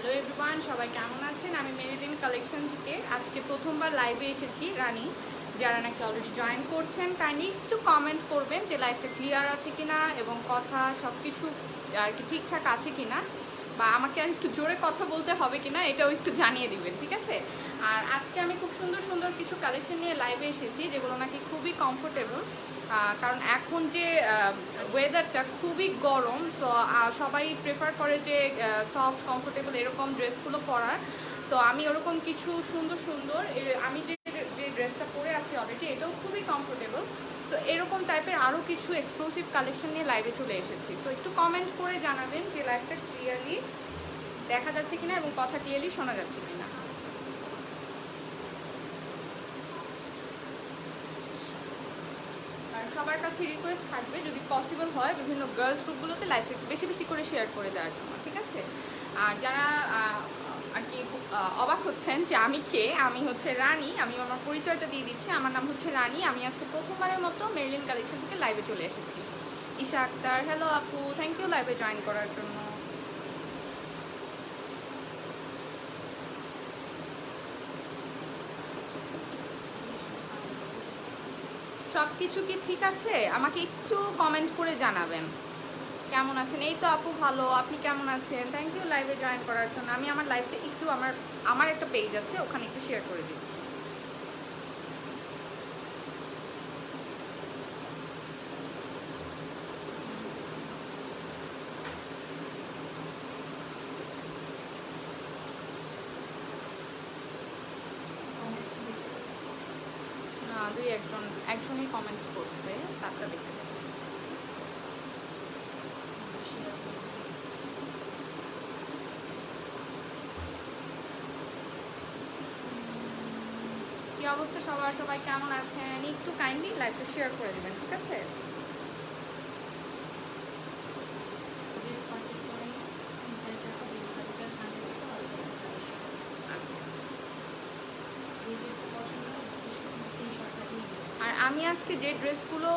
Hello everyone, সবাই কেমন আছেন? আমি মেরিলিন কালেকশন থেকে আজকে প্রথমবার লাইভে এসেছি। রানী যারা নাকি অলরেডি জয়েন করছেন কাইন্ডলি একটু কমেন্ট করবেন যে লাইভটা ক্লিয়ার আছে কিনা এবং কথা সব কিছু আর কি ঠিকঠাক আছে কিনা, বা আমাকে আর একটু জোরে কথা বলতে হবে কিনা এটাও একটু জানিয়ে দিবেন, ঠিক আছে? আর আজকে আমি খুব সুন্দর সুন্দর কিছু কালেকশন নিয়ে লাইভে এসেছি যেগুলো নাকি খুবই কমফোর্টেবল, কারণ এখন যে ওয়েদারটা খুবই গরম, সো সবাই প্রেফার করে যে সফট কমফোর্টেবল এরকম ড্রেসগুলো পরার। তো আমি ওরকম কিছু সুন্দর সুন্দর আমি যে যে ড্রেসটা পরে আছি অলরেডি এটাও খুবই কমফোর্টেবল। সো এরকম টাইপের আরও কিছু এক্সক্লুসিভ কালেকশন নিয়ে লাইভে চলে এসেছি। সো একটু কমেন্ট করে জানাবেন যে লাইভটা ক্লিয়ারলি দেখা যাচ্ছে কিনা এবং কথা ক্লিয়ারলি শোনা যাচ্ছে কিনা। সবার কাছে রিকোয়েস্ট থাকবে যদি পসিবল হয় বিভিন্ন গার্লস গ্রুপগুলোতে লাইভটা একটু বেশি বেশি করে শেয়ার করে দেওয়ার জন্য, ঠিক আছে? আর যারা আর কি অবাক হচ্ছেন যে আমি কে, আমি হচ্ছে রানী। আমি আমার পরিচয়টা দিয়ে দিচ্ছি, আমার নাম হচ্ছে রানী। আমি আজকে প্রথমবারের মতো মেরিলিন কালেকশন থেকে লাইভে চলে এসেছি। ঈশা আক্তার, হ্যালো আপু, থ্যাংক ইউ লাইভে জয়েন করার জন্য। সব কিছু কি ঠিক আছে? আমাকে একটু কমেন্ট করে জানাবেন কেমন আছেন। এই তো আপু ভালো, আপনি কেমন আছেন? থ্যাংক ইউ লাইভে জয়েন করার জন্য। আমি আমার লাইভটা একটু আমার একটা পেজ আছে ওখানে একটু শেয়ার করে দিচ্ছি। না, একজনই কমেন্টস করছে, তারটা দেখতে পাচ্ছি। কি অবস্থা সবাই কেমন আছেন? একটু কাইন্ডলি লাইভটা শেয়ার করে দেবেন, ঠিক আছে? আচ্ছা, আর আমি আজকে যে ড্রেসগুলো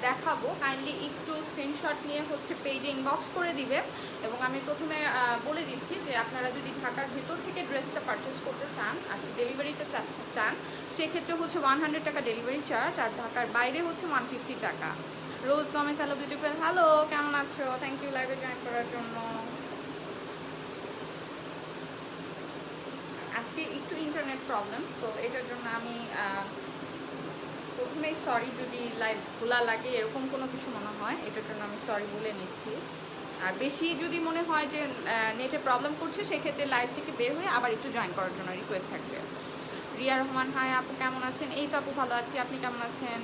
দেখাবো কাইন্ডলি একটু স্ক্রিনশট নিয়ে হচ্ছে পেজে ইনবক্স করে দিবেন। এবং আমি প্রথমে বলে দিচ্ছি যে আপনারা যদি ঢাকার ভিতর থেকে ড্রেসটা পারচেস করতে চান আর ডেলিভারিটা চান, সেক্ষেত্রে হচ্ছে 100 টাকা ডেলিভারি চার্জ, আর ঢাকার বাইরে হচ্ছে 150 টাকা। রোজ গমেজ, হ্যালো বিউটিফুল, হ্যালো কেমন আছো? থ্যাংক ইউ লাইভে জয়েন করার জন্য। আজকে একটু ইন্টারনেট প্রবলেম, সো এটার জন্য আমি প্রথমেই সরি যদি লাইভ খোলা লাগে এরকম কোনো কিছু মনে হয়, এটার জন্য আমি সরি বলে নিচ্ছি। আর বেশি যদি মনে হয় যে নেটে প্রবলেম করছে সেক্ষেত্রে লাইভ থেকে বের হয়ে আবার একটু জয়েন করার জন্য রিকোয়েস্ট থাকবে। রিয়া রহমান, হাই আপু কেমন আছেন? এই তো আপু ভালো আছি, আপনি কেমন আছেন?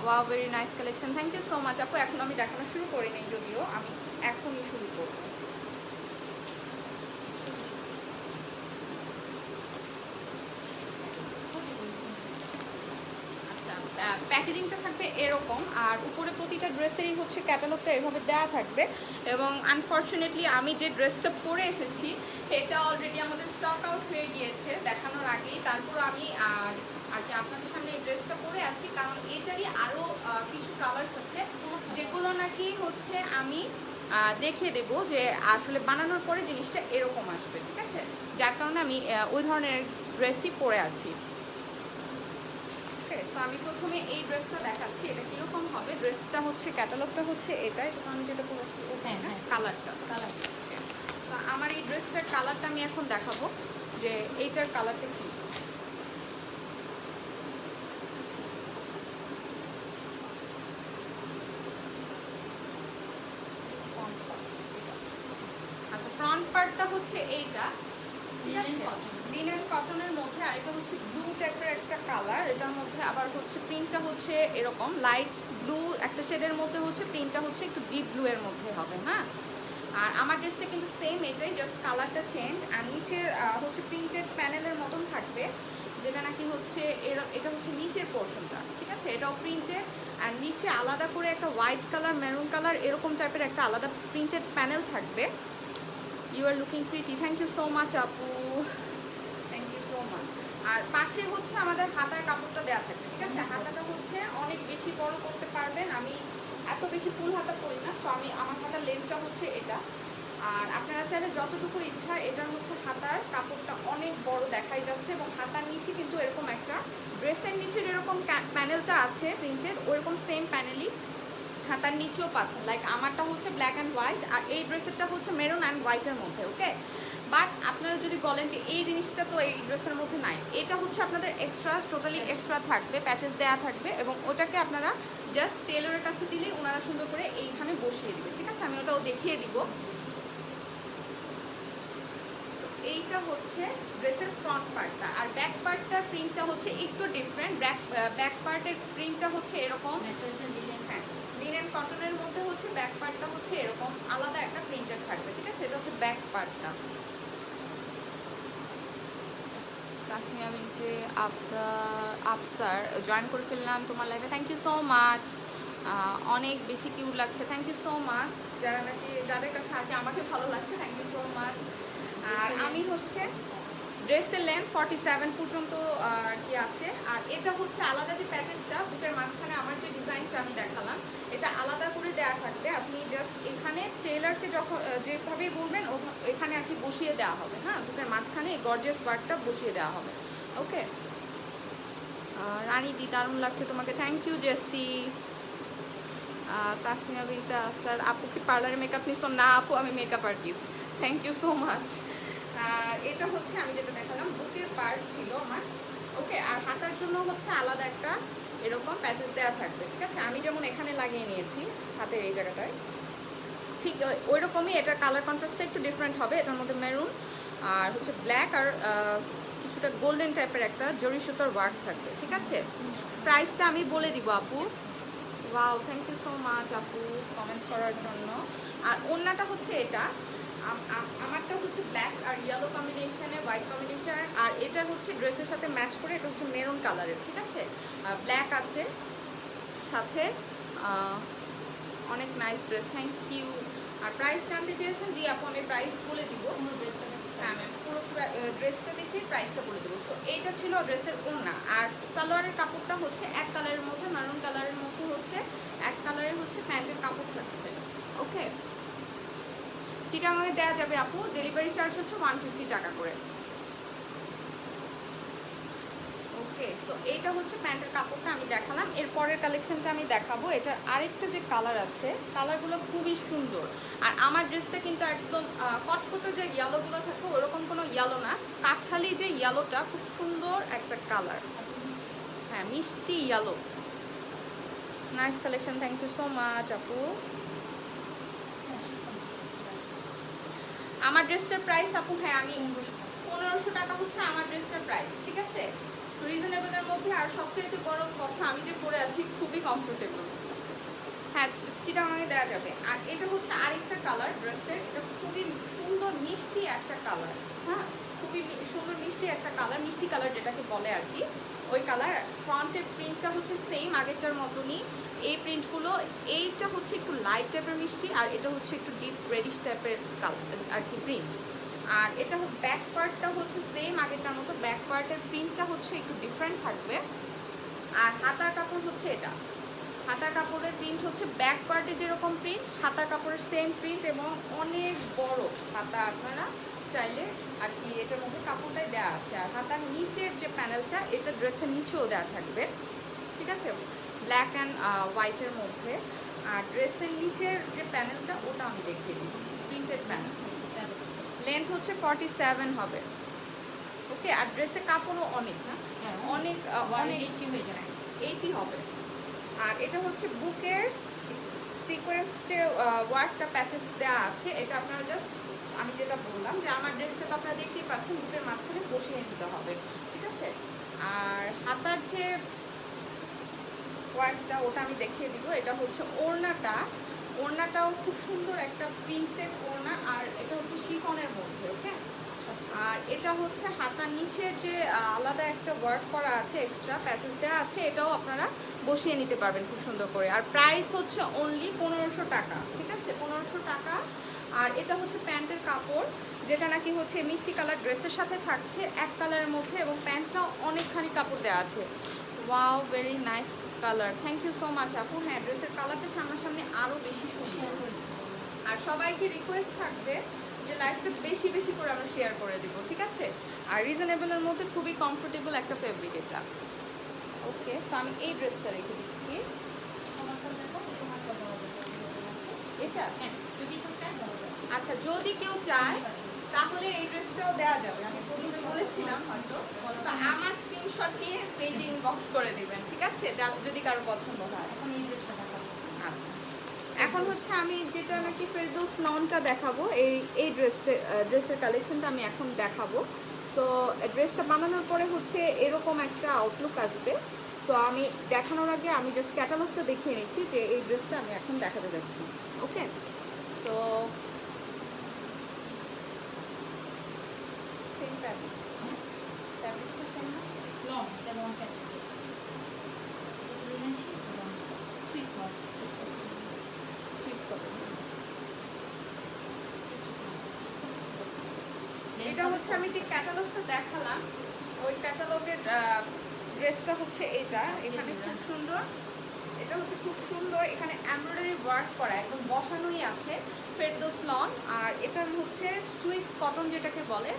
Wow, very nice collection, thank you so much আপু। এখন আমি দেখানো শুরু করিনি, যদিও আমি এখনই শুরু করবো। প্যাকেজিংটা থাকবে এরকম, আর উপরে প্রতিটা ড্রেসেরই হচ্ছে ক্যাটালগটা এভাবে দেওয়া থাকবে। এবং আনফর্চুনেটলি আমি যে ড্রেসটা পরে এসেছি এটা অলরেডি আমাদের স্টক আউট হয়ে গিয়েছে দেখানোর আগেই। তারপর আমি আর কি আপনাদের সামনে এই ড্রেসটা পরে আছি, কারণ এটারই আরও কিছু কালার্স আছে যেগুলো নাকি হচ্ছে আমি দেখিয়ে দেবো যে আসলে বানানোর পরে জিনিসটা এরকম আসবে, ঠিক আছে? যার কারণে আমি ওই ধরনের ড্রেসই পরে আছি। সো আমি প্রথমে এই ড্রেসটা দেখাচ্ছি, এটা কীরকম হবে। ড্রেসটা হচ্ছে ক্যাটালগটা হচ্ছে এটা আমি যেটা বলেছি ওটাই না, কালারটা। তো আমার এই ড্রেসটার কালারটা আমি এখন দেখাবো যে এইটার কালারটা কী। আচ্ছা, ফ্রন্ট পার্টটা হচ্ছে এইটা, ঠিক আছে, লিনেন কটনের মধ্যে। আর এটা হচ্ছে ব্লু টাইপের একটা কালার, এটার মধ্যে আবার হচ্ছে প্রিন্টটা হচ্ছে এরকম লাইট ব্লু একটা শেডের মধ্যে, হচ্ছে প্রিন্টটা হচ্ছে একটু ডিপ ব্লু এর মধ্যে হবে, হ্যাঁ। আর আমার ড্রেসটা কিন্তু সেম এটাই, জাস্ট কালারটা চেঞ্জ। আর নিচের হচ্ছে প্রিন্টেড প্যানেলের মতন থাকবে, যেটা নাকি হচ্ছে এটা হচ্ছে নিচের পোর্শনটা, ঠিক আছে, এটাও প্রিন্টেড। আর নিচে আলাদা করে একটা হোয়াইট কালার, মেরুন কালার এরকম টাইপের একটা আলাদা প্রিন্টেড প্যানেল থাকবে। You are looking pretty, thank you so much আপু, থ্যাংক ইউ সো মাচ। আর পাশে হচ্ছে আমাদের হাতার কাপড়টা দেওয়া থাকবে, ঠিক আছে। হাতাটা হচ্ছে অনেক বেশি বড় করতে পারবেন, আমি এত বেশি ফুল হাতা পরি না, তো আমার হাতার লেন্থটা হচ্ছে এটা, আর আপনারা চাইলে যতটুকু ইচ্ছা, এটার হচ্ছে হাতার কাপড়টা অনেক বড় দেখাই যাচ্ছে এবং হাতার নিচে কিন্তু এরকম একটা ড্রেসের নিচে যেরকম প্যানেলটা আছে প্রিন্টেড, ওরকম সেম প্যানেলই হাতার নিচেও পাচ্ছেন। লাইক আমারটা হচ্ছে ব্ল্যাক অ্যান্ড হোয়াইট, আর এই ড্রেসেরটা হচ্ছে মেরুন অ্যান্ড হোয়াইটের মধ্যে। ওকে, বাট আপনারা যদি বলেন যে এই জিনিসটা তো এই ড্রেসের মধ্যে নাই, এটা হচ্ছে আপনাদের এক্সট্রা, টোটালি এক্সট্রা থাকবে, প্যাচেস দেওয়া থাকবে এবং ওটাকে আপনারা জাস্ট টেলরের কাছে দিলেই ওনারা সুন্দর করে এইখানে বসিয়ে দিবে। ঠিক আছে, আমি ওটাও দেখিয়ে দিব। এইটা হচ্ছে ড্রেসের ফ্রন্ট পার্টটা, আর ব্যাক পার্টটার প্রিন্টটা হচ্ছে একটু ডিফারেন্ট। ব্যাক পার্টের প্রিন্টটা হচ্ছে এরকম, হ্যাঁ লিনেন কটনের মধ্যে হচ্ছে ব্যাক পার্টটা হচ্ছে এরকম আলাদা একটা প্রিন্টার থাকবে। ঠিক আছে, এটা হচ্ছে ব্যাক পার্টটা। তাসমিয়া বিনতে আফসার জয়েন করে ফেললাম তোমার লাইভে, থ্যাংক ইউ সো মাচ। অনেক বেশি কিউট লাগছে, থ্যাংক ইউ সো মাচ। যারা নাকি যাদের কাছে আর কি আমাকে ভালো লাগছে, থ্যাংক ইউ সো মাচ। আর আমি হচ্ছে ড্রেসের লেন্থ 47 পর্যন্ত আর কি আছে। আর এটা হচ্ছে আলাদা যে প্যাচেসটা বুকের মাঝখানে আমার যে ডিজাইনটা আমি দেখালাম, এটা আলাদা করে দেওয়া থাকবে। আপনি জাস্ট এখানে টেলারকে যখন যেভাবেই বলবেন এখানে আর কি বসিয়ে দেওয়া হবে। হ্যাঁ, বুকের মাঝখানে এই গর্জিয়াস পার্টটা বসিয়ে দেওয়া হবে। ওকে, রানী দি দারুণ লাগছে তোমাকে, থ্যাংক ইউ জেসি। তাসমিয়া বিনতে আফসার আপু কি পার্লারে মেকআপ নিস? না আপু, আমি makeup artist, thank you so much. আর এটা হচ্ছে আমি যেটা দেখালাম বুকের পার্ট ছিল আমার। ওকে, আর হাতার জন্য হচ্ছে আলাদা একটা এরকম প্যাচেস দেওয়া থাকবে। ঠিক আছে, আমি যেমন এখানে লাগিয়ে নিয়েছি হাতের এই জায়গাটায়, ঠিক ওই রকমই এটার কালার কন্ট্রাস্টটা একটু ডিফারেন্ট হবে। এটার মধ্যে মেরুন আর হচ্ছে ব্ল্যাক আর কিছুটা গোল্ডেন টাইপের একটা জরি সুতোর ওয়ার্ক থাকবে। ঠিক আছে, প্রাইসটা আমি বলে দিব আপু। Wow, thank you so much আপু কমেন্ট করার জন্য। আর ওড়নাটা হচ্ছে এটা, আমারটা হচ্ছে ব্ল্যাক আর ইয়েলো কম্বিনেশনে, হোয়াইট কম্বিনেশনে, আর এটা হচ্ছে ড্রেসের সাথে ম্যাচ করে এটা হচ্ছে মেরুন কালারের। ঠিক আছে, ব্ল্যাক আছে সাথে, অনেক নাইস ড্রেস, থ্যাংক ইউ। আর প্রাইস জানতে চেয়েছেন? জি আপু, আমি প্রাইস বলে দিব। হ্যাঁ ম্যাম, পুরো ড্রেসটা দেখে প্রাইসটা বলে দেবো। তো এইটা ছিল ড্রেসের ওড়না। আর সালোয়ারের কাপড়টা হচ্ছে এক কালারের মধ্যে, মারুন কালারের মধ্যে হচ্ছে এক কালারের হচ্ছে প্যান্টের কাপড় থাকছে। ওকে, চিটাগাঙে দেওয়া যাবে আপু, ডেলিভারি চার্জ হচ্ছে 150 টাকা করে। ওকে, সো এইটা হচ্ছে প্যান্টের কাপড়টা আমি দেখালাম। এরপরের কালেকশনটা আমি দেখাবো। এটার আরেকটা যে কালার আছে, কালারগুলো খুবই সুন্দর। আর আমার ড্রেসটা কিন্তু একদম কটকটো যে ইয়েলোগুলো থাকে ওরকম কোনো ইয়েলো না, কাঠালি যে ইয়েলোটা, খুব সুন্দর একটা কালার। হ্যাঁ, মিষ্টি yellow, nice collection, thank you so much আপু। আমার ড্রেসটার প্রাইস আপু, হ্যাঁ আমি 1500 টাকা হচ্ছে আমার ড্রেসটার প্রাইস। ঠিক আছে, রিজনেবলের মধ্যে। আর সবচেয়ে বড় কথা, আমি যে পরে আছি খুবই কমফোর্টেবল। হ্যাঁ, সেটা আমাকে দেওয়া যাবে। আর এটা হচ্ছে আরেকটা কালার ড্রেসের, এটা খুবই সুন্দর মিষ্টি একটা কালার। হ্যাঁ, খুবই সুন্দর মিষ্টি একটা কালার, মিষ্টি কালার যেটাকে বলে আর কি, ওই কালার। ফ্রন্টের প্রিন্টটা হচ্ছে সেম আগেরটার মতনই। এই প্রিন্টগুলো, এইটা হচ্ছে একটু লাইট টাইপের মিষ্টি, আর এটা হচ্ছে একটু ডিপ রেডিশ টাইপের কালার আর কি প্রিন্ট। আর এটা ব্যাক পার্টটা হচ্ছে সেম আগেরটার মতো, ব্যাক পার্টের প্রিন্টটা হচ্ছে একটু ডিফারেন্ট থাকবে। আর হাতার কাপড় হচ্ছে এটা, হাতার কাপড়ের প্রিন্ট হচ্ছে ব্যাক পার্টে যেরকম প্রিন্ট, হাতার কাপড়ের সেম প্রিন্ট এবং অনেক বড় হাতা। আপনারা চাইলে আর কি এটার মধ্যে কাপড়টাই দেওয়া আছে। আর হাতার নিচের যে প্যানেলটা, এটা ড্রেসের নিচেও দেওয়া থাকবে। ঠিক আছে, ব্ল্যাক অ্যান্ড হোয়াইটের মধ্যে। আর ড্রেসের নিচের যে প্যানেলটা, ওটা আমি দেখিয়ে দিচ্ছি, প্রিন্টেড প্যানেল। লেন্থ হচ্ছে 47 হবে। ওকে, আর ড্রেসের কাপড়ও অনেক না, অনেক অনেক 80 হবে। আর এটা হচ্ছে বুকের সিকোয়েন্স যে ওয়ার্কটা প্যাচেস দেওয়া আছে, এটা আপনারা জাস্ট, আমি যেটা বললাম যে আমার ড্রেসটা তো আপনারা দেখতেই পাচ্ছেন, বুকের মাঝখানে বসিয়ে নিতে হবে। ঠিক আছে, আর হাতার যে ওয়ার্কটা, ওটা আমি দেখিয়ে দিব। এটা হচ্ছে ওড়নাটা, ওড়নাটাও খুব সুন্দর একটা প্রিন্টের ওড়না, আর এটা হচ্ছে শিফনের মধ্যে। ওকে, আর এটা হচ্ছে হাতার নিচের যে আলাদা একটা ওয়ার্ক করা আছে, এক্সট্রা প্যাচেস দেওয়া আছে, এটাও আপনারা বসিয়ে নিতে পারবেন খুব সুন্দর করে। আর প্রাইস হচ্ছে অনলি 1500 টাকা। ঠিক আছে, 1500 টাকা। আর এটা হচ্ছে প্যান্টের কাপড়, যেটা নাকি হচ্ছে মিষ্টি কালার ড্রেসের সাথে থাকছে এক কালারের মধ্যে, এবং প্যান্টটাও অনেকখানি কাপড় দেওয়া আছে। Wow, very nice colour, thank you so much আপু। হ্যাঁ, ড্রেসের কালারটা সামনাসামনি আরও বেশি সুন্দর। আর সবাইকে রিকোয়েস্ট থাকবে যে লাইফটা বেশি বেশি করে আমরা শেয়ার করে দিব, ঠিক আছে? আর রিজনেবলের মধ্যে খুবই কমফোর্টেবল একটা ফেব্রিক এটা। ওকে, সো আমি এই ড্রেসটা রেখে দিচ্ছি। এটা যদি কেউ চায় দেওয়া যাবে। আচ্ছা, যদি কেউ চায় তাহলে এই ড্রেসটাও দেওয়া যাবে। আমি প্রথমে বলেছিলাম হয়তো, তো আমার স্ক্রিনশট নিয়ে পেজে ইনবক্স করে দিবেন, ঠিক আছে? যদি কারো পছন্দ হয়। এখন এই ড্রেসটা দেখাবো। আচ্ছা, এখন হচ্ছে আমি যেটা নাকি ফেরদৌস লনটা দেখাবো, এই ড্রেসের কালেকশনটা আমি এখন দেখাবো। তো ড্রেসটা বানানোর পরে হচ্ছে এরকম একটা আউটলুক আসবে। তো আমি দেখানোর আগে আমি জাস্ট ক্যাটালগটা দেখিয়ে নিচ্ছি যে এই ড্রেসটা আমি এখন দেখাতে যাচ্ছি। ওকে, তো সেম ফ্যাব্রিক, ফ্যাব্রিক তো সেম না? লং, এটা লং ফ্যাব্রিক। লিনেন ছিল long, Swiss long, Swiss long. Switch cotton. এটা হচ্ছে আমি যে ক্যাটালগটা দেখালাম, ওই ক্যাটালগের ড্রেসটা হচ্ছে এটা। এখানে খুব সুন্দর, এটা হচ্ছে খুব সুন্দর, এখানে এমব্রয়ডারি ওয়ার্ক করা, একদম বসানোই আছে ফেরদৌস লন। আর এটার হচ্ছে সুইস কটন যেটাকে বলে,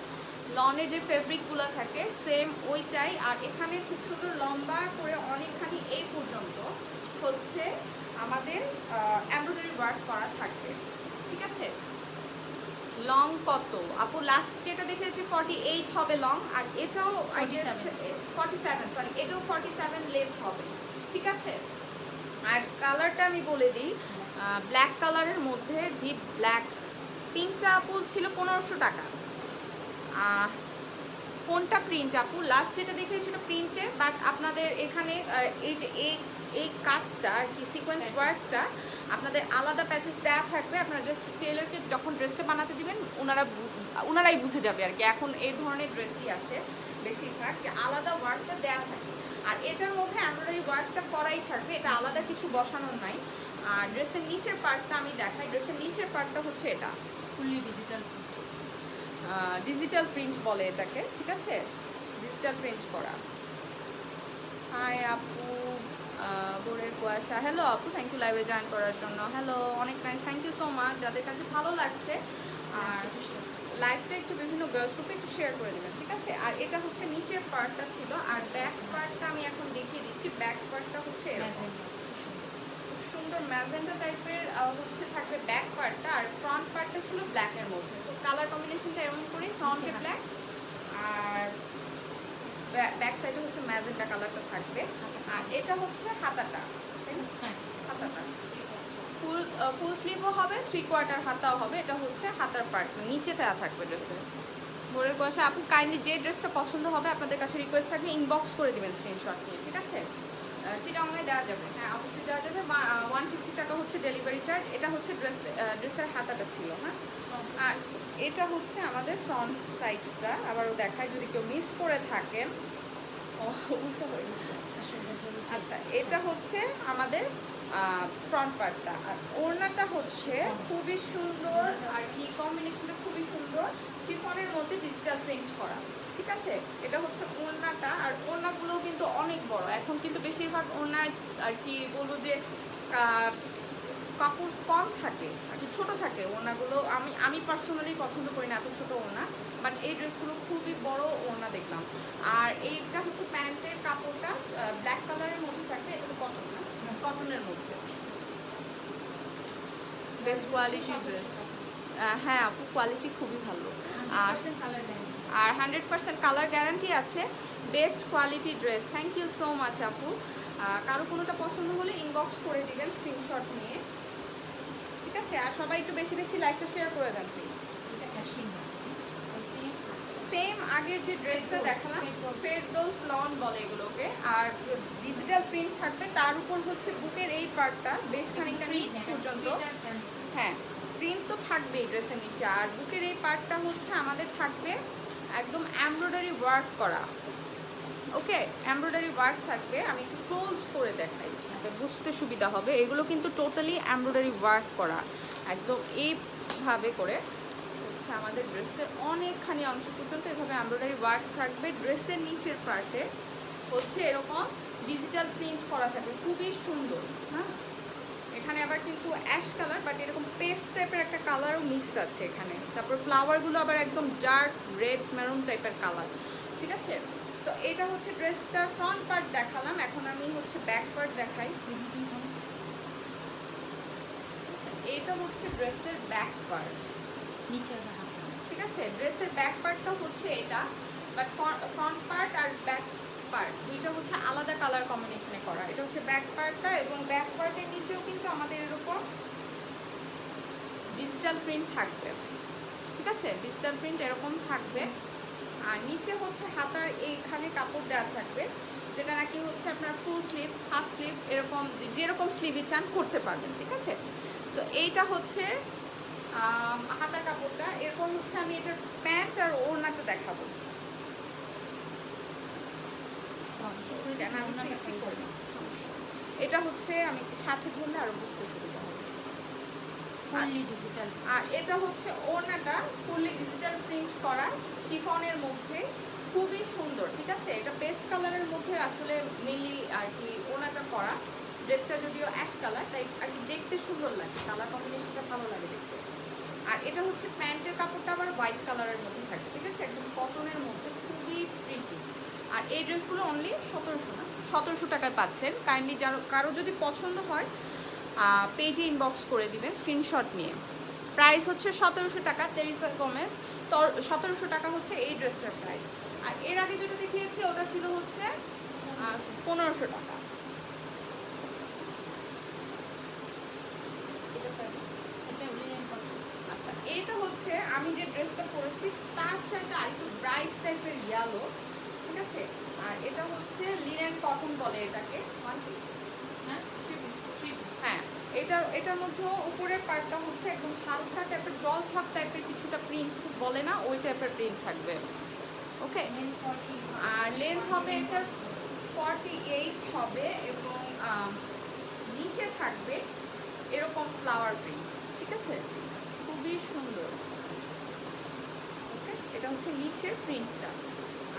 লনের যে ফেব্রিকগুলো থাকে সেম ওইটাই। আর এখানে খুব সুন্দর লম্বা করে অনেকখানি এই পর্যন্ত হচ্ছে আমাদের এমব্রয়ডারি ওয়ার্ক করা থাকবে, ঠিক আছে? লং কত আপু? লাস্ট যেটা দেখেছি 48 হবে লং, আর এটাও 47, সরি, এটাও 47 লেন্থ হবে, ঠিক আছে? আর কালারটা আমি বলে দিই, ব্ল্যাক কালারের মধ্যে ডিপ ব্ল্যাক। পিঙ্কটা আপু ছিল 1500 টাকা। কোনটা প্রিন্ট আপু? লাস্ট যেটা দেখেছি সেটা প্রিন্টে, বাট আপনাদের এখানে এই যে এই কাজটা আর কি, সিকোয়েন্স ওয়ার্কটা আপনাদের আলাদা প্যাচেস দেওয়া থাকবে। আপনারা জাস্ট টেলারকে যখন ড্রেসটা বানাতে দিবেন ওনারাই বুঝে যাবে আর কি। এখন এই ধরনের ড্রেসই আসে বেশিরভাগ, যে আলাদা ওয়ার্কটা দেওয়া থাকে। আর এটার মধ্যে এমব্রয়ডারি ওয়ার্কটা করাই থাকবে, এটা আলাদা কিছু বসানোর নাই। আর ড্রেসের নিচের পার্টটা আমি দেখাই। ড্রেসের নিচের পার্টটা হচ্ছে এটা ফুললি ডিজিটাল। ডিজিটাল প্রিন্ট বলে এটাকে, ঠিক আছে? ডিজিটাল প্রিন্ট করা। হাই আপু, বোরের কুয়াশা, হ্যালো আপু, থ্যাংক ইউ লাইভে জয়েন করার জন্য। হ্যালো, অনেক nice, thank you so much. যাদের কাছে ভালো লাগছে আর লাইভটা একটু বিভিন্ন গার্লস গ্রুপে একটু শেয়ার করে দেবেন, ঠিক আছে? আর এটা হচ্ছে নিচের পার্টটা ছিল, আর ব্যাক পার্টটা আমি এখন দেখিয়ে দিচ্ছি। ব্যাক পার্টটা হচ্ছে এরকম সুন্দর ম্যাজেন্টা টাইপের হচ্ছে থাকবে ব্যাক পার্টটা, আর ফ্রন্ট পার্টটা ছিল ব্ল্যাকের মধ্যে। সো কালার কম্বিনেশনটা এমন করে, ফ্রন্টে ব্ল্যাক আর ব্যাক সাইডে হচ্ছে ম্যাজেন্টা কালারটা থাকবে। আর এটা হচ্ছে হাতাটা, তাই না? হ্যাঁ, হাতাটা ফুল স্লিভও হবে, 3/4 হাতাও হবে। এটা হচ্ছে হাতার পার্ট, নিচে দেওয়া থাকবে ড্রেসে। ভোরের কুয়াশা আপু, কাইন্ডলি যে ড্রেসটা পছন্দ হবে আপনাদের কাছে রিকোয়েস্ট থাকবে ইনবক্স করে দিবেন স্ক্রিনশট নিয়ে, ঠিক আছে? চিটাগাংয়ে দেওয়া যাবে, হ্যাঁ অবশ্যই দেওয়া যাবে। 150 টাকা হচ্ছে ডেলিভারি চার্জ। এটা হচ্ছে ড্রেসের হাতাটা ছিল, হ্যাঁ। আর এটা হচ্ছে আমাদের ফ্রন্ট সাইডটা, আবারও দেখায় যদি কেউ মিস করে থাকেন। উল্টো হয়ে গেছে। আচ্ছা, এটা হচ্ছে আমাদের ফ্রন্ট পার্টটা। আর ওড়নাটা হচ্ছে খুবই সুন্দর, আর কি কম্বিনেশনটা খুবই সুন্দর, শিফনের মধ্যে ডিজিটাল প্রিন্ট করা, ঠিক আছে? এটা হচ্ছে ওড়নাটা। আর ওড়নাগুলো কিন্তু অনেক বড়। এখন কিন্তু বেশিরভাগ ওড়না আর কি বলবো যে কাপড় কম থাকে আর কি, ছোটো থাকে ওড়নাগুলো। আমি পার্সোনালি পছন্দ করি না এত ছোটো ওড়না, বাট এই ড্রেসগুলো খুবই বড় ওড়না দেখলাম। আর এইটা হচ্ছে প্যান্টের কাপড়টা ব্ল্যাক কালারের মধ্যে থাকে, এটা কটন না, কটনের মধ্যে। Best quality dress. হ্যাঁ আপু, কোয়ালিটি খুবই ভালো। আর 100% কালার গ্যারান্টি আছে। Best quality dress. Thank you so much আপু। কারো কোনোটা পছন্দ হলে ইনবক্স করে দিবেন স্ক্রিনশট নিয়ে, ঠিক আছে? আর সবাই একটু বেশি বেশি লাইকটা শেয়ার করে দেন প্লিজ। সেম আগের যে ড্রেসটা দেখালাম, ফেরদৌস লন বলে এগুলোকে। আর ডিজিটাল প্রিন্ট থাকবে, তার উপর হচ্ছে বুকের এই পার্টটা বেশ খানিকটা নিচ পর্যন্ত, হ্যাঁ প্রিন্ট তো থাকবে এই ড্রেসের নিচে। আর বুকের এই পার্টটা হচ্ছে আমাদের থাকবে একদম এমব্রয়ডারি ওয়ার্ক করা। ওকে, এমব্রয়ডারি ওয়ার্ক থাকবে। আমি একটু ক্লোজ করে দেখাই, বুঝতে সুবিধা হবে। এগুলো কিন্তু টোটালি এমব্রয়ডারি ওয়ার্ক করা, একদম এইভাবে করে হচ্ছে আমাদের ড্রেসের অনেকখানি অংশ পর্যন্ত এভাবে এমব্রয়ডারি ওয়ার্ক থাকবে। ড্রেসের নিচের পার্টে হচ্ছে এরকম ডিজিটাল প্রিন্ট করা থাকবে, খুবই সুন্দর। হ্যাঁ, এখানে আবার কিন্তু অ্যাশ কালার, বাট এরকম পেস্ট টাইপের একটা কালারও মিক্সড আছে এখানে। তারপর ফ্লাওয়ারগুলো আবার একদম ডার্ক রেড মেরুন টাইপের কালার, ঠিক আছে। তো এটা হচ্ছে ড্রেসটার ফ্রন্ট পার্ট দেখালাম, এখন আমি হচ্ছে ব্যাক পার্ট দেখাই। আচ্ছা, এটা হচ্ছে ড্রেসের ব্যাক পার্ট, নিচে ঠিক আছে। ড্রেসের ব্যাক পার্টটা হচ্ছে এটা, বাট ফ্রন্ট পার্ট আর ব্যাক পার্ট দুইটা হচ্ছে আলাদা কালার কম্বিনেশনে করা। এটা হচ্ছে ব্যাক পার্টটা, এবং ব্যাক পার্টের নিচেও কিন্তু আমাদের এরকম ডিজিটাল প্রিন্ট থাকবে, ঠিক আছে। ডিজিটাল প্রিন্ট এরকম থাকবে। আর নিচে হচ্ছে হাতার এইখানে কাপড় দেওয়া থাকবে, যেটা নাকি হচ্ছে আপনার ফুল স্লিভ, হাফ স্লিভ, এরকম যেরকম স্লিভই চান করতে পারবেন, ঠিক আছে। সো এইটা হচ্ছে হাতার কাপড়টা। এরপর হচ্ছে আমি এটার প্যান্ট আর ওড়নাটা দেখাবো। এটা হচ্ছে আমি সাথে ধরলে আরো বুঝতে সুবিধা হবে। Fully digital. আর এটা হচ্ছে ওড়নাটা ফুললি ডিজিটাল প্রিন্ট করা শিফনের মধ্যে, খুবই সুন্দর, ঠিক আছে। এটা পেস্ট কালারের মধ্যে আসলে মেনলি আর কি ওড়নাটা করা। ড্রেসটা যদিও অ্যাশ কালার, তাই আর কি দেখতে সুন্দর লাগে, কালার কম্বিনেশনটা ভালো লাগে দেখতে। আর এটা হচ্ছে প্যান্টের কাপড়টা আবার হোয়াইট কালারের মধ্যে থাকে, ঠিক আছে, একদম কটনের মধ্যে, খুবই প্রিটি। আর এই ড্রেসগুলো অনলি 1700 টাকায় পাচ্ছেন। কাইন্ডলি কারো যদি পছন্দ হয় পেজে ইনবক্স করে দিবেন স্ক্রিনশট নিয়ে। প্রাইস হচ্ছে 1700 টাকা, তেরিসা গোমেজ। তো 1700 টাকা হচ্ছে এই ড্রেসটার প্রাইস। আর এর আগে যেটা দেখিয়েছি ওটা ছিল হচ্ছে 1500 টাকা। আচ্ছা, এইটা হচ্ছে আমি যে ড্রেসটা পরেছি তার চাইতে আরেকটু ব্রাইট টাইপের ইয়েলো, ঠিক আছে। আর এটা হচ্ছে লিনেন কটন বলে এটাকে, ওয়ান পিস, হ্যাঁ, থ্রি পিস। হ্যাঁ, এটার মধ্যে উপরের পার্টটা হচ্ছে একদম হালকা টাইপের জলছাপ টাইপের কিছুটা প্রিন্ট বলে না, ওই টাইপের প্রিন্ট থাকবে, ওকে। আর লেন্থ হবে এটার 48 হবে, এবং নিচে থাকবে এরকম ফ্লাওয়ার প্রিন্ট, ঠিক আছে, খুবই সুন্দর, ওকে। এটা হচ্ছে নিচের প্রিন্টটা।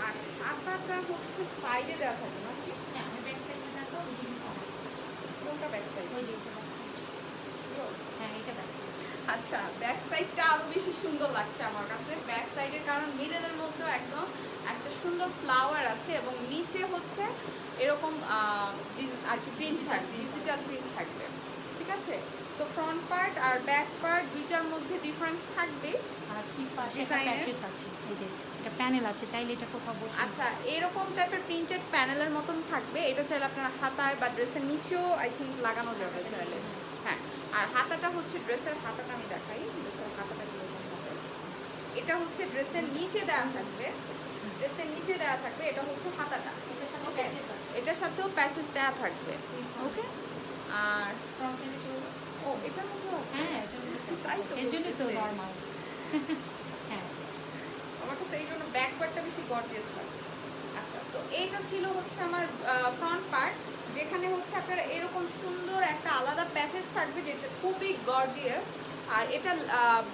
আর হাতাটা হচ্ছে সাইডে দেওয়া থাকবে নাকি? হ্যাঁ, আমি ব্যাক সাইডটা দেখো, ওই যে নিচে কোনটা ব্যাক সাইড? ওই যে এটা ব্যাক সাইড। হ্যাঁ, এটা ব্যাক সাইড। আচ্ছা, ব্যাক সাইডটা আরো বেশি সুন্দর লাগছে আমার কাছে। ব্যাক সাইডের কারণ মিডলের মধ্যে একদম একটা সুন্দর ফ্লাওয়ার আছে, এবং নিচে হচ্ছে এরকম আর কি প্রিন্ট থাকবে, ডিজিটাল প্রিন্ট থাকবে, ঠিক আছে। তো ফ্রন্ট পার্ট আর ব্যাক পার্ট দুইটার মধ্যে ডিফারেন্স থাকবে। আর কি পাশে একটা ডিজাইনের? প্যাচেস আছে, এই যে এটা প্যানেল আছে, চাইলে এটা কোথাও বসে। আচ্ছা, এরকম টাইপের প্রিন্টেড প্যানেলের মতন থাকবে। এটা চাইলে আপনার হাতায় বা ড্রেসের নিচেও আই থিঙ্ক লাগানো যাবে চাইলে, হ্যাঁ। আর হাতাটা হচ্ছে ড্রেসের হাতাটা আমি দেখাই, ড্রেসের হাতাটা কিরকম হবে। এটা হচ্ছে ড্রেসের নিচে দেওয়া থাকবে, ড্রেসের নিচে দেওয়া থাকবে। এটা হচ্ছে হাতাটা, এটার সাথে Okay. প্যাচেস আছে। এটার সাথেও প্যাচেস দেওয়া থাকবে, ওকে। আর ফ্রন্ট সাইডে চলে। ও, এটার মধ্যেও আছে। হ্যাঁ, এটার মধ্যে প্যাচেস তাই তো আছে, এর জন্য তো বলতেছে। নরমাল। হ্যাঁ, আমার কাছে এই জন্য ব্যাক পার্টটা বেশি গর্জিয়াস লাগছে। আচ্ছা, তো এইটা ছিল হচ্ছে আমার ফ্রন্ট পার্ট, যেখানে হচ্ছে আপনারা এরকম সুন্দর একটা আলাদা প্যাচেস থাকবে, যেটা খুবই গর্জিয়াস। আর এটা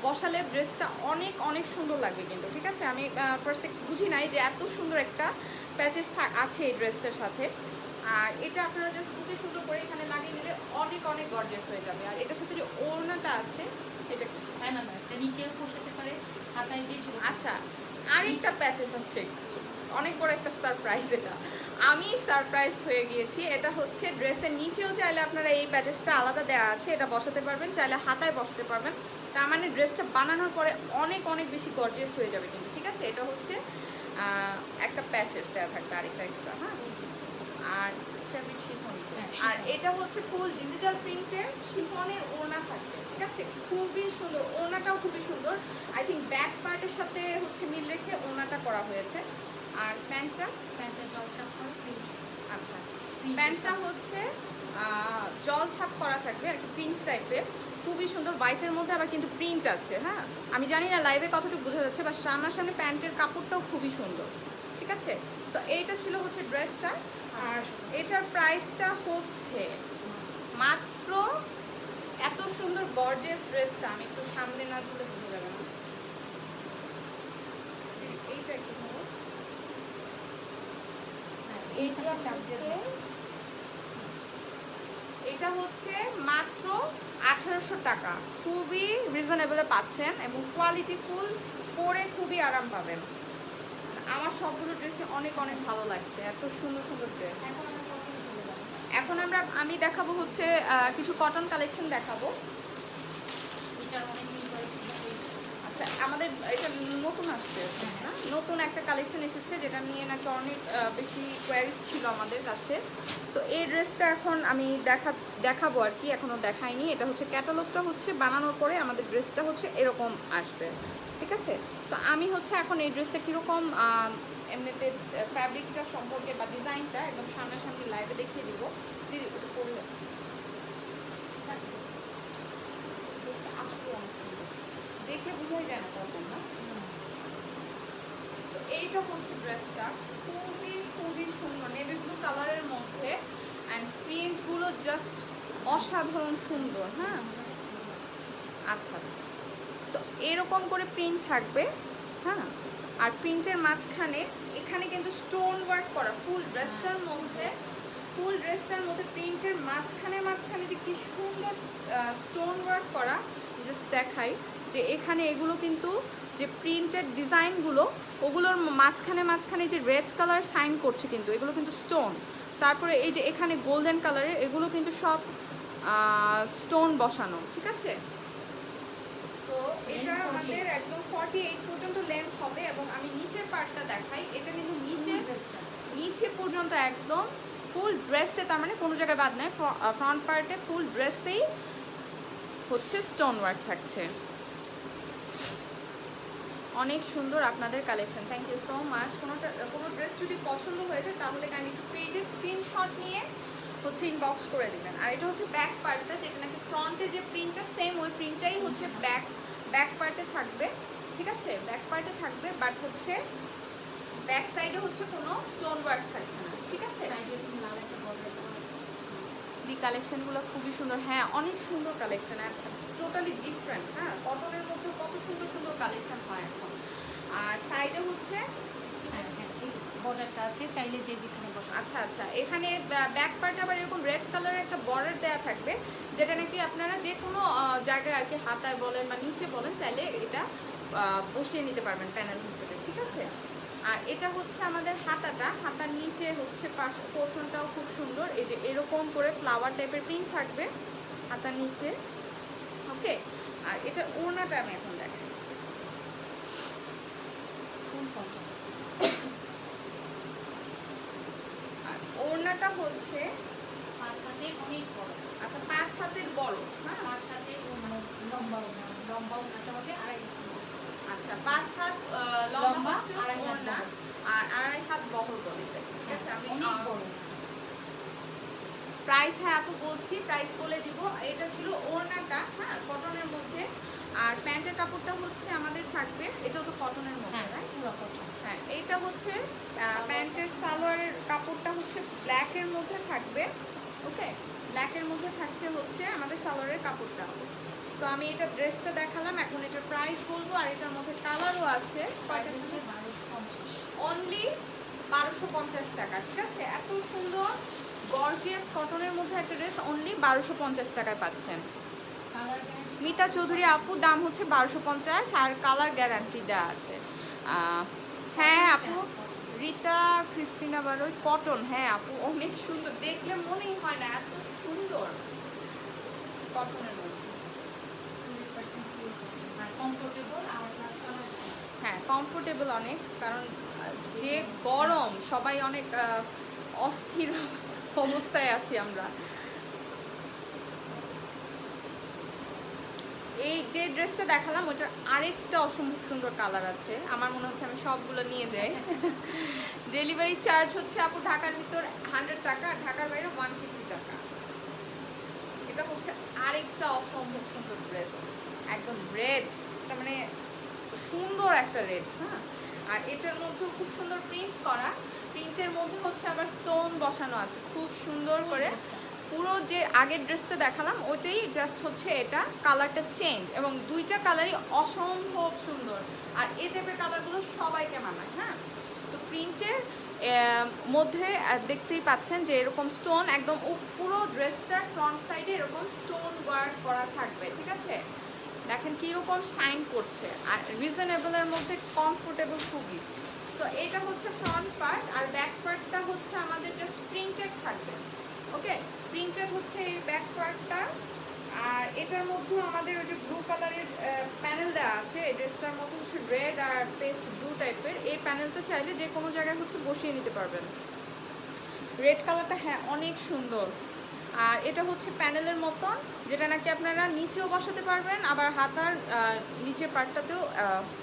বসালে ড্রেসটা অনেক অনেক সুন্দর লাগবে কিন্তু, ঠিক আছে। আমি ফার্স্টে বুঝি নাই যে এত সুন্দর একটা প্যাচেস আছে এই ড্রেসটার সাথে। আর এটা আপনারা জাস্ট বুকে সুন্দর করে এখানে লাগিয়ে নিলে অনেক অনেক গর্জিয়াস হয়ে যাবে। আর এটার সাথে যে ওড়নাটা আছে এটা কি? হ্যাঁ, না এটা নিচেও বসাতে পারে, হাতায় যে ঝুলে। আচ্ছা, আরেকটা প্যাচেস আছে, অনেক বড় একটা সারপ্রাইজ। এটা আমি সারপ্রাইজ হয়ে গিয়েছি। এটা হচ্ছে ড্রেসের নিচেও চাইলে আপনারা এই প্যাচেসটা আলাদা দেওয়া আছে, এটা বসাতে পারবেন, চাইলে হাতায় বসাতে পারবেন। তার মানে ড্রেসটা বানানোর পরে অনেক অনেক বেশি গর্জিয়াস হয়ে যাবে কিন্তু, ঠিক আছে। এটা হচ্ছে একটা প্যাচেস দেওয়া থাকবে আরেকটা এক্সট্রা, হ্যাঁ। আর ফ্যাব্রিক শিফন, আর এটা হচ্ছে ফুল ডিজিটাল প্রিন্টের শিফনের ওড়না থাকবে, ঠিক আছে। খুবই সুন্দর, ওড়নাটাও খুবই সুন্দর। আই থিঙ্ক ব্যাক পার্টের সাথে হচ্ছে মিল রেখে ওড়নাটা করা হয়েছে। আর প্যান্টটা জলছাপ করে প্রিন্ট। আচ্ছা, প্যান্টটা হচ্ছে জল ছাপ করা থাকবে আর কি, প্রিন্ট টাইপের, খুবই সুন্দর। হোয়াইটের মধ্যে আবার কিন্তু প্রিন্ট আছে, হ্যাঁ। আমি জানি না লাইভে কতটুকু বোঝা যাচ্ছে, বা সামনাসামনি প্যান্টের কাপড়টাও খুবই সুন্দর, ঠিক আছে। তো এইটা ছিল হচ্ছে ড্রেসটা। আর এটার প্রাইসটা হচ্ছে মাত্র, এত সুন্দর গর্জিয়াস ড্রেসটা আমি একটু সামনে না দিলে বোঝা যাবে না। এইটা একটু ধরো, এইটা হচ্ছে এই এটা হচ্ছে মাত্র 1800 টাকা, খুবই রিজনেবলে পাচ্ছেন এবং কোয়ালিটি ফুল, পরে খুবই আরাম পাবেন। আমার সবগুলো ড্রেসে অনেক অনেক ভালো লাগছে, এত সুন্দর সুন্দর ড্রেস। এখন আমি দেখাবো হচ্ছে কিছু কটন কালেকশন দেখাবো। আচ্ছা, আমাদের এটা নতুন আসছে না, নতুন একটা কালেকশন এসেছে যেটা নিয়ে নাকি অনেক বেশি কোয়ারিজ ছিল আমাদের কাছে। তো এই ড্রেসটা এখন আমি দেখাবো আর কি, এখনো দেখাইনি। এটা হচ্ছে ক্যাটালগটা হচ্ছে বানানোর পরে আমাদের ড্রেসটা হচ্ছে এরকম আসবে, ঠিক আছে? তো আমি হচ্ছে এখন এই ড্রেসটা কীরকম এমনিতে ফ্যাব্রিকটা সম্পর্কে বা ডিজাইনটা একদম সামনাসামনি লাইভে দেখিয়ে দিব। দিদি ওটা পরে যাচ্ছি, আসলে অনেক সুন্দর, দেখলে বোঝাই যায় না তখন না। তো এইটা হচ্ছে ড্রেসটা, খুবই খুবই সুন্দর, নেভি ব্লু কালারের মধ্যে, অ্যান্ড প্রিন্টগুলো জাস্ট অসাধারণ সুন্দর। হ্যাঁ, আচ্ছা আচ্ছা, তো এরকম করে প্রিন্ট থাকবে। হ্যাঁ, আর প্রিন্টের মাঝখানে এখানে কিন্তু স্টোন ওয়ার্ক করা ফুল ড্রেসটার মধ্যে, ফুল ড্রেসটার মধ্যে প্রিন্টের মাঝখানে যে কি সুন্দর স্টোন ওয়ার্ক করা। জাস্ট দেখাই যে এখানে এগুলো কিন্তু যে প্রিন্টেড ডিজাইনগুলো, ওগুলোর মাঝখানে যে রেড কালার শাইন করছে, কিন্তু এগুলো কিন্তু স্টোন। তারপরে এই যে এখানে গোল্ডেন কালারের, এগুলো কিন্তু সব স্টোন বসানো, ঠিক আছে? তো এটা আমাদের একদম 48 পর্যন্ত লেন্থ হবে। এবং আমি নিচের পার্টটা দেখাই, এটা কিন্তু নিচে পর্যন্ত একদম ফুল ড্রেসে, তার মানে কোনো জায়গায় বাদ নেই, ফ্রন্ট পার্টে ফুল ড্রেসেই হচ্ছে স্টোন ওয়ার্ক থাকছে। অনেক সুন্দর আপনাদের collection, thank you so much. কোনো ড্রেস যদি পছন্দ হয়ে যায় তাহলে কাইন্ডলি একটু পেজে স্ক্রিনশট নিয়ে হচ্ছে ইনবক্স করে দিবেন। আর এটা হচ্ছে ব্যাক পার্টটা, যেটা নাকি ফ্রন্টে যে প্রিন্টটা সেম ওই প্রিন্টটাই হচ্ছে ব্যাক পার্টে থাকবে, ঠিক আছে? ব্যাক পার্টে থাকবে, বাট হচ্ছে ব্যাক সাইডে হচ্ছে কোনো স্টোন ওয়ার্ক থাকছে না, ঠিক আছে? দি কালেকশনগুলো খুবই সুন্দর, হ্যাঁ অনেক সুন্দর কালেকশন, টোটালি ডিফারেন্ট। হ্যাঁ, কটনের মধ্যে কত সুন্দর সুন্দর কালেকশন হয় এখন। আর সাইডে হচ্ছে বর্ডারটা আছে, চাইলে যে যেখানে বসে। আচ্ছা আচ্ছা, এখানে ব্যাক পার্টে আবার এরকম রেড কালারের একটা বর্ডার দেওয়া থাকবে, যেটা নাকি আপনারা যে কোনো জায়গায় আর কি হাতায় বলেন বা নিচে বলেন, চাইলে এটা বসিয়ে নিতে পারবেন প্যানেল হিসেবে, ঠিক আছে? আর এটা হচ্ছে আমাদের হাতাটা, হাতার নিচে হচ্ছে পোর্শনটাও খুব সুন্দর, এই যে এরকম করে ফ্লাওয়ার টাইপের প্রিন্ট থাকবে হাতার নিচে, ওকে? আর এটা ওড়নাটা আমি এখন দেখাই, আর ওড়নাটা হচ্ছে 5 হাতের অনেক বড়। আচ্ছা 5 হাতের বড়, হ্যাঁ 5 হাতের মানে লম্বাও কাটা হবে, আচ্ছা 5 হাত লম্বা হচ্ছে ওড়না, আর 2.5 হাত বহর বলে এটা, ঠিক আছে? আমি প্রাইস, হ্যাঁ আপু বলছি, প্রাইস বলে দিব। এটা ছিল ওড়নাটা, হ্যাঁ কটনের মধ্যে। আর প্যান্টের কাপড়টা হচ্ছে আমাদের থাকবে, এটাও তো কটনের মধ্যে, রাইট? পুরো কটন। হ্যাঁ, এইটা হচ্ছে প্যান্টের সালোয়ারের কাপড়টা হচ্ছে ব্ল্যাকের মধ্যে থাকবে, ওকে? ব্ল্যাকের মধ্যে থাকছে হচ্ছে আমাদের সালোয়ারের কাপড়টা। তো আমি এটা ড্রেসটা দেখালাম, এখন এটার প্রাইস বলবো। আর এটার মধ্যে কালারও আছে, কয়টা হচ্ছে? 1250, অনলি 1250 টাকা, ঠিক আছে? এত সুন্দর গর্জিয়াস কটনের মধ্যে একটা ড্রেস অনলি 1250 টাকায় পাচ্ছেন। মিতা চৌধুরী আপু, দাম হচ্ছে 1250, আর কালার গ্যারান্টি দেওয়া আছে। হ্যাঁ আপু, রিতা ক্রিস্টিনা বারোই, কটন, হ্যাঁ আপু অনেক সুন্দর, দেখলে মনেই হয় না এত সুন্দর কটনের মধ্যে। হ্যাঁ কমফোর্টেবল অনেক, কারণ যে গরম, সবাই অনেক অস্থির অবস্থায় আছি আমরা। এই যে ড্রেসটা দেখালাম ওটার আরেকটা অসম্ভব সুন্দর কালার আছে, আমার মনে হচ্ছে আমি সবগুলো নিয়ে যাই। ডেলিভারি চার্জ হচ্ছে আপু ঢাকার ভিতর 100 টাকা, ঢাকার বাইরে 150 টাকা। এটা হচ্ছে আরেকটা অসম্ভব সুন্দর ড্রেস, একদম রেড, এটা মানে সুন্দর একটা রেড। হ্যাঁ, আর এটার মধ্যে খুব সুন্দর প্রিন্ট করা, প্রিন্টের মধ্যে হচ্ছে আবার স্টোন বসানো আছে খুব সুন্দর করে। পুরো যে আগের ড্রেসটা দেখালাম ওইটাই জাস্ট হচ্ছে এটা কালারটা চেঞ্জ, এবং দুইটা কালারই অসম্ভব সুন্দর। আর এই টাইপের কালারগুলো সবাইকে মানায়। হ্যাঁ, তো প্রিন্টের মধ্যে দেখতেই পাচ্ছেন যে এরকম স্টোন একদম পুরো ড্রেসটার ফ্রন্ট সাইডে এরকম স্টোন ওয়ার্ক করা থাকবে, ঠিক আছে? দেখেন কীরকম শাইন করছে আর রিজনেবলের মধ্যে কমফোর্টেবল খুবই। তো এটা হচ্ছে ফ্রন্ট পার্ট আর ব্যাক পার্টটা হচ্ছে আমাদের জাস্ট প্রিন্টেড থাকবে। ওকে, প্রিন্টেড হচ্ছে এই ব্যাক পার্টটা। আর এটার মধ্যেও আমাদের ওই যে ব্লু কালারের প্যানেল দেওয়া আছে, এই ড্রেসটার মধ্যে হচ্ছে রেড আর পেস্ট ব্লু টাইপের। এই প্যানেলটা চাইলে যে কোনো জায়গায় হচ্ছে বসিয়ে নিতে পারবেন। রেড কালারটা হ্যাঁ অনেক সুন্দর। আর এটা হচ্ছে প্যানেলের মতন, যেটা নাকি আপনারা নিচেও বসাতে পারবেন, আবার হাতার নিচের পার্টটাতেও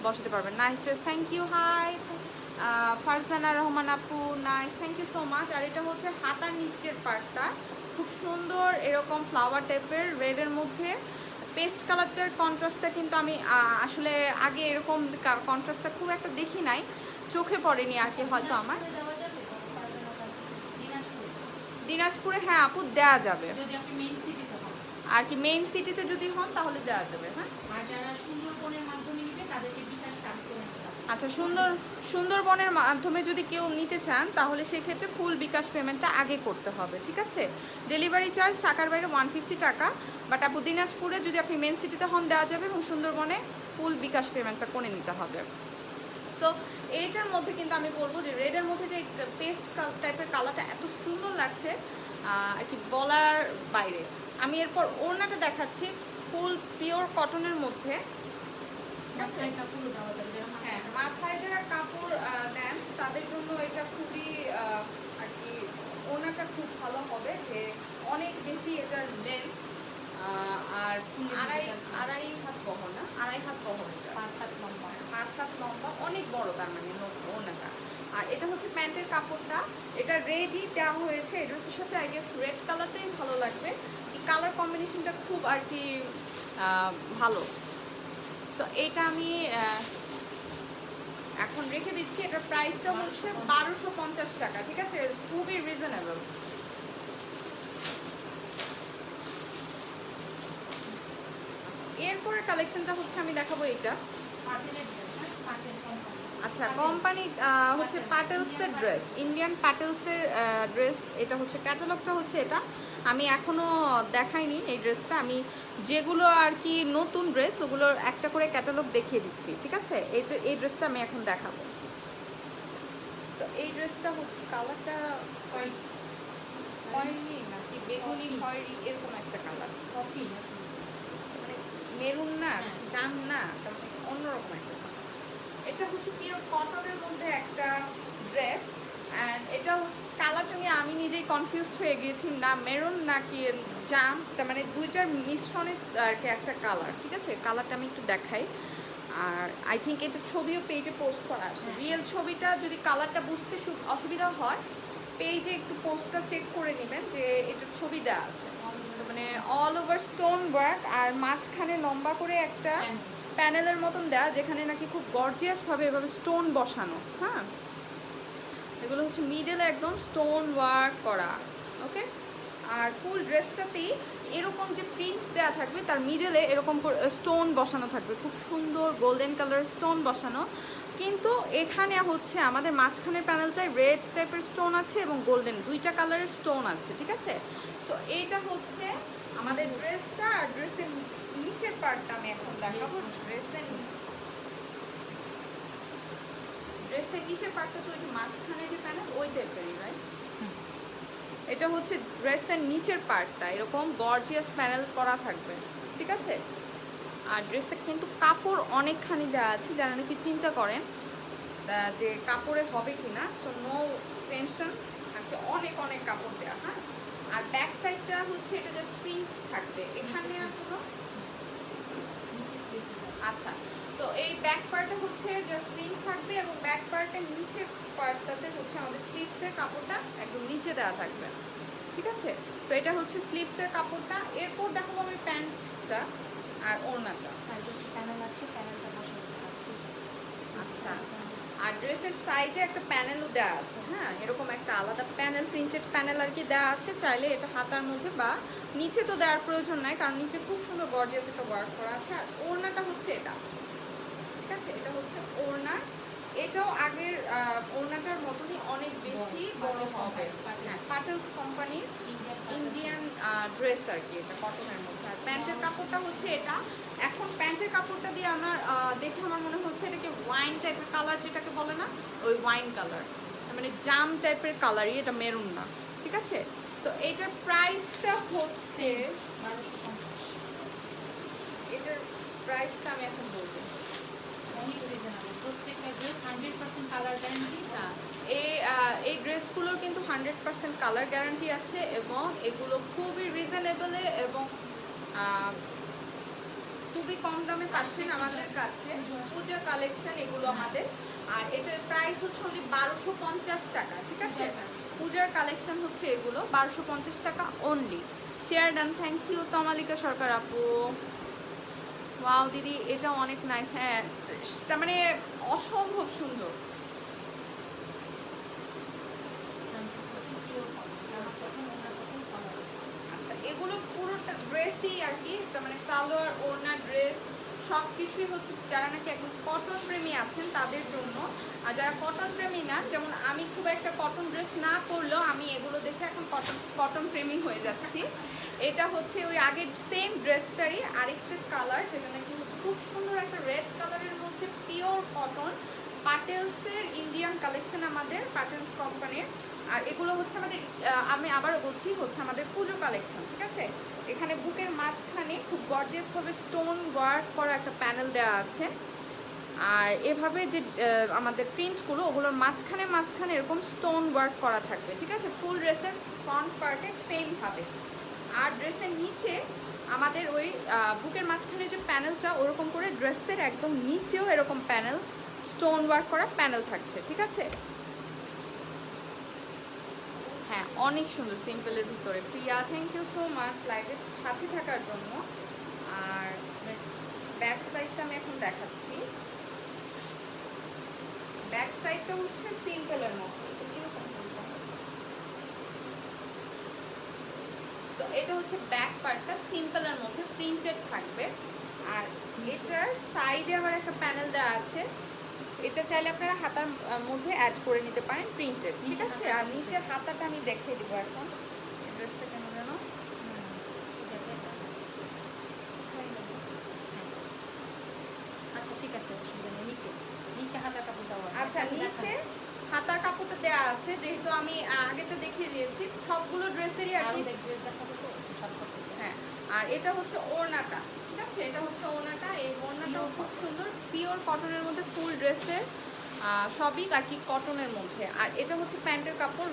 বসাতে পারবেন। Nice dress, thank you. Hi Farzana Rahman আপু, nice, thank you so much. আর এটা হচ্ছে হাতার নিচের পার্টটা, খুব সুন্দর এরকম ফ্লাওয়ার টাইপের রেডের মধ্যে। পেস্ট কালারটার কন্ট্রাস্টটা কিন্তু আমি আসলে আগে এরকম কন্ট্রাস্টটা খুব একটা দেখি নাই, চোখে পড়েনি আর কি হয়তো আমার। দিনাজপুরে হ্যাঁ আপু দেওয়া যাবে, যদি আপনি মেইন সিটিতে হন। আর কি মেইন সিটিতে যদি হন তাহলে দেওয়া যাবে। হ্যাঁ, আর যারা সুন্দরবনের মাধ্যমে নিবে তাদেরকে বিকাশ কাজ করে নিতে হবে। আচ্ছা, সুন্দরবনের মাধ্যমে যদি কেউ নিতে চান তাহলে সেক্ষেত্রে ফুল বিকাশ পেমেন্টটা আগে করতে হবে, ঠিক আছে? ডেলিভারি চার্জ ঢাকার বাইরে 150 টাকা, বাট আপু দিনাজপুরে যদি আপনি মেন সিটিতে হন দেওয়া যাবে, এবং সুন্দরবনে ফুল বিকাশ পেমেন্টটা করে নিতে হবে। সো এইটার মধ্যে কিন্তু আমি বলবো যে রেডের মধ্যে যে পেস্ট টাইপের কালারটা এত সুন্দর লাগছে আর কি বলার বাইরে। আমি এরপর ওড়নাটা দেখাচ্ছি, ফুল পিওর কটনের মধ্যে। মাথায় কাপড়ও দেওয়া যাবে, যারা হ্যাঁ, মাথায় যারা কাপড় দেন তাদের জন্য এটা খুবই আর কি ওড়নাটা খুব ভালো হবে, যে অনেক বেশি এটার লেন্থ আর আড়াই হাত বহর, না আড়াই হাত বহর, 5 হাত লম্বা, 5 হাত লম্বা, অনেক বড় তার মানে ওড়নাটা। আর এটা হচ্ছে প্যান্টের কাপড়টা, এটা রেডই দেওয়া হয়েছে। এই ড্রেসের সাথে আই গেস রেড কালারটাই ভালো লাগবে, এই কালার কম্বিনেশনটা খুব আর কি ভালো। সো এটা আমি এখন রেখে দিচ্ছি। এটার প্রাইসটা হচ্ছে 1250 টাকা, ঠিক আছে? খুবই রিজনেবল। এরপরে কালেকশনটা হচ্ছে আমি দেখাবো এটা। পাটেলের ড্রেস, পাটেল কোম্পানি। আচ্ছা, কোম্পানি হচ্ছে প্যাটেলসের ড্রেস, ইন্ডিয়ান প্যাটেলসের ড্রেস। এটা হচ্ছে ক্যাটালগটা হচ্ছে এটা। আমি এখনও দেখাইনি এই ড্রেসটা, আমি যেগুলো আর কি নতুন ড্রেস ওগুলোর একটা করে ক্যাটালগ দেখিয়ে দিচ্ছি, ঠিক আছে? এই ড্রেসটা আমি এখন দেখাবো। তো এই ড্রেসটা হচ্ছে কালারটা খয়েরি নাকি বেগুনি খয়েরি এরকম একটা কালার, কফি মানে মেরুন না, জাম না, অন্যরকম একটা। এটা হচ্ছে পিওর কটনের মধ্যে একটা ড্রেস, অ্যান্ড এটা হচ্ছে কালারটা নিয়ে আমি নিজেই কনফিউজড হয়ে গিয়েছি, না মেরুন নাকি জাম, তার মানে দুইটার মিশ্রণে আর কি একটা কালার, ঠিক আছে? কালারটা আমি একটু দেখাই। আর আই থিঙ্ক এটা ছবিও পেজে পোস্ট করা আছে। রিয়েল ছবিটা যদি কালারটা বুঝতে অসুবিধা হয়, পেজে একটু পোস্টটা চেক করে নেবেন যে এটা ছবি দেওয়া আছে, মানে অল ওভার স্টোন ওয়ার্ক, আর মাঝখানে লম্বা করে একটা প্যানেলের মতন দেওয়া, যেখানে নাকি খুব গর্জিয়াসভাবে এভাবে স্টোন বসানো। হ্যাঁ, এগুলো হচ্ছে মিডলে একদম স্টোন ওয়ার্ক করা। ওকে, আর ফুল ড্রেসটাতেই এরকম যে প্রিন্টস দেওয়া থাকবে, তার মিডলে এরকম স্টোন বসানো থাকবে, খুব সুন্দর গোল্ডেন কালার স্টোন বসানো। কিন্তু এখানে হচ্ছে আমাদের মাঝখানের প্যানেলটায় রেড টাইপের স্টোন আছে এবং গোল্ডেন, দুইটা কালারের স্টোন আছে, ঠিক আছে? সো এইটা হচ্ছে আমাদের ড্রেসটা। আর ড্রেসের নিচের পার্টটা আমি এখন দেখাবো। ড্রেসের নিচের পার্টটা তো ওই যে মাঝখানে যে প্যানেল ওই টাইপেরই, রাইট? এটা হচ্ছে ড্রেসের নিচের পার্টটা, এরকম গর্জিয়াস প্যানেল করা থাকবে, ঠিক আছে? আর ড্রেসে কিন্তু কাপড় অনেকখানি দেওয়া আছে, যারা নাকি চিন্তা করেন যে কাপড়ে হবে কি না, সো নো টেনশন, আর কি অনেক অনেক কাপড় দেওয়া। হ্যাঁ, আর ব্যাক সাইডটা হচ্ছে এটা জাস্ট প্রিন্ট থাকবে এখানে। আচ্ছা, তো এই ব্যাক পার্টে হচ্ছে জাস্ট প্রিন্ট থাকবে, এবং ব্যাক পার্টের নিচের পার্টটাতে হচ্ছে আমাদের স্লিভসের কাপড়টা একদম নিচে দেওয়া থাকবে, ঠিক আছে? তো এটা হচ্ছে স্লিভসের কাপড়টা। এরপর দেখাবো আমি প্যান্টটা আর ওড়নাটা। সাইডে প্যানেল আছে, প্যানেলটা বসাতে হবে। আচ্ছা, আর ড্রেসের সাইডে একটা প্যানেলও দেওয়া আছে। হ্যাঁ, এরকম একটা আলাদা প্যানেল, প্রিন্টেড প্যানেল আর কি দেওয়া আছে। চাইলে এটা হাতার মধ্যে বা নিচে তো দেওয়ার প্রয়োজন নাই, কারণ নিচে খুব সুন্দর গর্জিয়াস একটা ওয়ার্ক করা আছে। আর ওড়নাটা হচ্ছে এটা, ঠিক আছে? এটা হচ্ছে ওড়না, এটাও আগের ওড়নাটার মতনই অনেক বেশি বড় হবে। হ্যাঁ, পাটেলস কোম্পানির ইন্ডিয়ান ড্রেস আর কি, এটা কটনের মধ্যে। আর প্যান্টের কাপড়টা হচ্ছে এটা। এখন প্যান্টের কাপড়টা দিয়ে আমার দেখে আমার মনে হচ্ছে এটাকে ওয়াইন টাইপের কালার যেটাকে বলে না, ওই ওয়াইন কালার, মানে জাম টাইপের কালারই, এটা মেরুন না, ঠিক আছে? তো এটার প্রাইসটা হচ্ছে, এটার প্রাইসটা আমি এখন বলবো। প্রত্যেকটা ড্রেস 100% কালার গ্যারান্টি। এই ড্রেসগুলোর কিন্তু 100% কালার গ্যারান্টি আছে এবং এগুলো খুবই রিজনেবলে এবং খুবই কম দামে পাচ্ছেন আমাদের কাছে। পূজার কালেকশন এগুলো আমাদের। আর এটার প্রাইস হচ্ছে অনলি 1250 টাকা, ঠিক আছে? পূজার কালেকশন হচ্ছে এগুলো 1250 টাকা only. Share done, thank you Tamalika Sarkar আপু। ওয়াও দিদি, এটা অনেক নাইস। হ্যাঁ, তার মানে অসম্ভব সুন্দর। আচ্ছা, এগুলো পুরোটা ড্রেসই আর কি, তার মানে সালোয়ার, ওড়না, ড্রেস সব কিছুই হচ্ছে যারা নাকি একদম কটন প্রেমী আছেন তাদের জন্য। আর যারা কটন প্রেমী না, যেমন আমি খুব একটা কটন ড্রেস না পরলেও আমি এগুলো দেখে এখন কটন প্রেমী হয়ে যাচ্ছি। এটা হচ্ছে ওই আগের সেম ড্রেসটারই আরেকটা কালার, যেটা নাকি হচ্ছে খুব সুন্দর একটা রেড কালারের মধ্যে পিওর কটন। পাটেলসের ইন্ডিয়ান কালেকশন আমাদের, পাটেলস কোম্পানির। আর এগুলো হচ্ছে আমাদের, আমি আবারও বলছি, হচ্ছে আমাদের পুজো কালেকশন, ঠিক আছে? এখানে বুকের মাঝখানে খুব গর্জিয়াসভাবে স্টোন ওয়ার্ক করা একটা প্যানেল দেওয়া আছে। আর এভাবে যে আমাদের প্রিন্টগুলো, ওগুলোর মাঝখানে মাঝখানে এরকম স্টোন ওয়ার্ক করা থাকবে, ঠিক আছে? ফুল ড্রেসের ফ্রন্ট পার্টে সেমভাবে। আর ড্রেসের নিচে আমাদের ওই বুকের মাঝখানে যে প্যানেলটা, ওরকম করে ড্রেসের একদম নিচেও এরকম প্যানেল, স্টোন ওয়ার্ক করা প্যানেল থাকছে, ঠিক আছে? হ্যাঁ, অনেক সুন্দর সিম্পলের ভিতরে। প্রিয়া, থ্যাংক ইউ সো মাচ লাইভের সাথে থাকার জন্য। আর ব্যাক সাইডটা আমি এখন দেখাচ্ছি। ব্যাক সাইডটা হচ্ছে সিম্পলের মতো। তো এটা হচ্ছে ব্যাক পার্টটা সিম্পলের মধ্যে প্রিন্টেড থাকবে। আর এটার সাইডে আবার একটা প্যানেল দেওয়া আছে, এটা চাইলে আপনারা হাতার মধ্যে অ্যাড করে নিতে পারেন প্রিন্টেড, ঠিক আছে? আর নিচের হাতাটা আমি দেখিয়ে দিব এখন। ড্রেসটা কেমন যেন, আচ্ছা ঠিক আছে, অসুবিধা নেই। নিচে নিচে হাতার কাপড় দেওয়া আছে। আচ্ছা, নিচে হাতার কাপড়টা দেওয়া আছে, যেহেতু আমি আগেটা দেখিয়ে দিয়েছি সবগুলো ড্রেসেরই আর কি। ড্রেস দেখাবো তো সব কাপড়। হ্যাঁ, আর এটা হচ্ছে ওড়নাটা, ঠিক আছে? এটা হচ্ছে ওড়নাটা। এই ওড়নাটাও খুব সুন্দর, পিওর কটনের মধ্যে, ফুল ড্রেসের সবই আর কি কটনের মধ্যে। আর এটা হচ্ছে প্যান্টের কাপড়,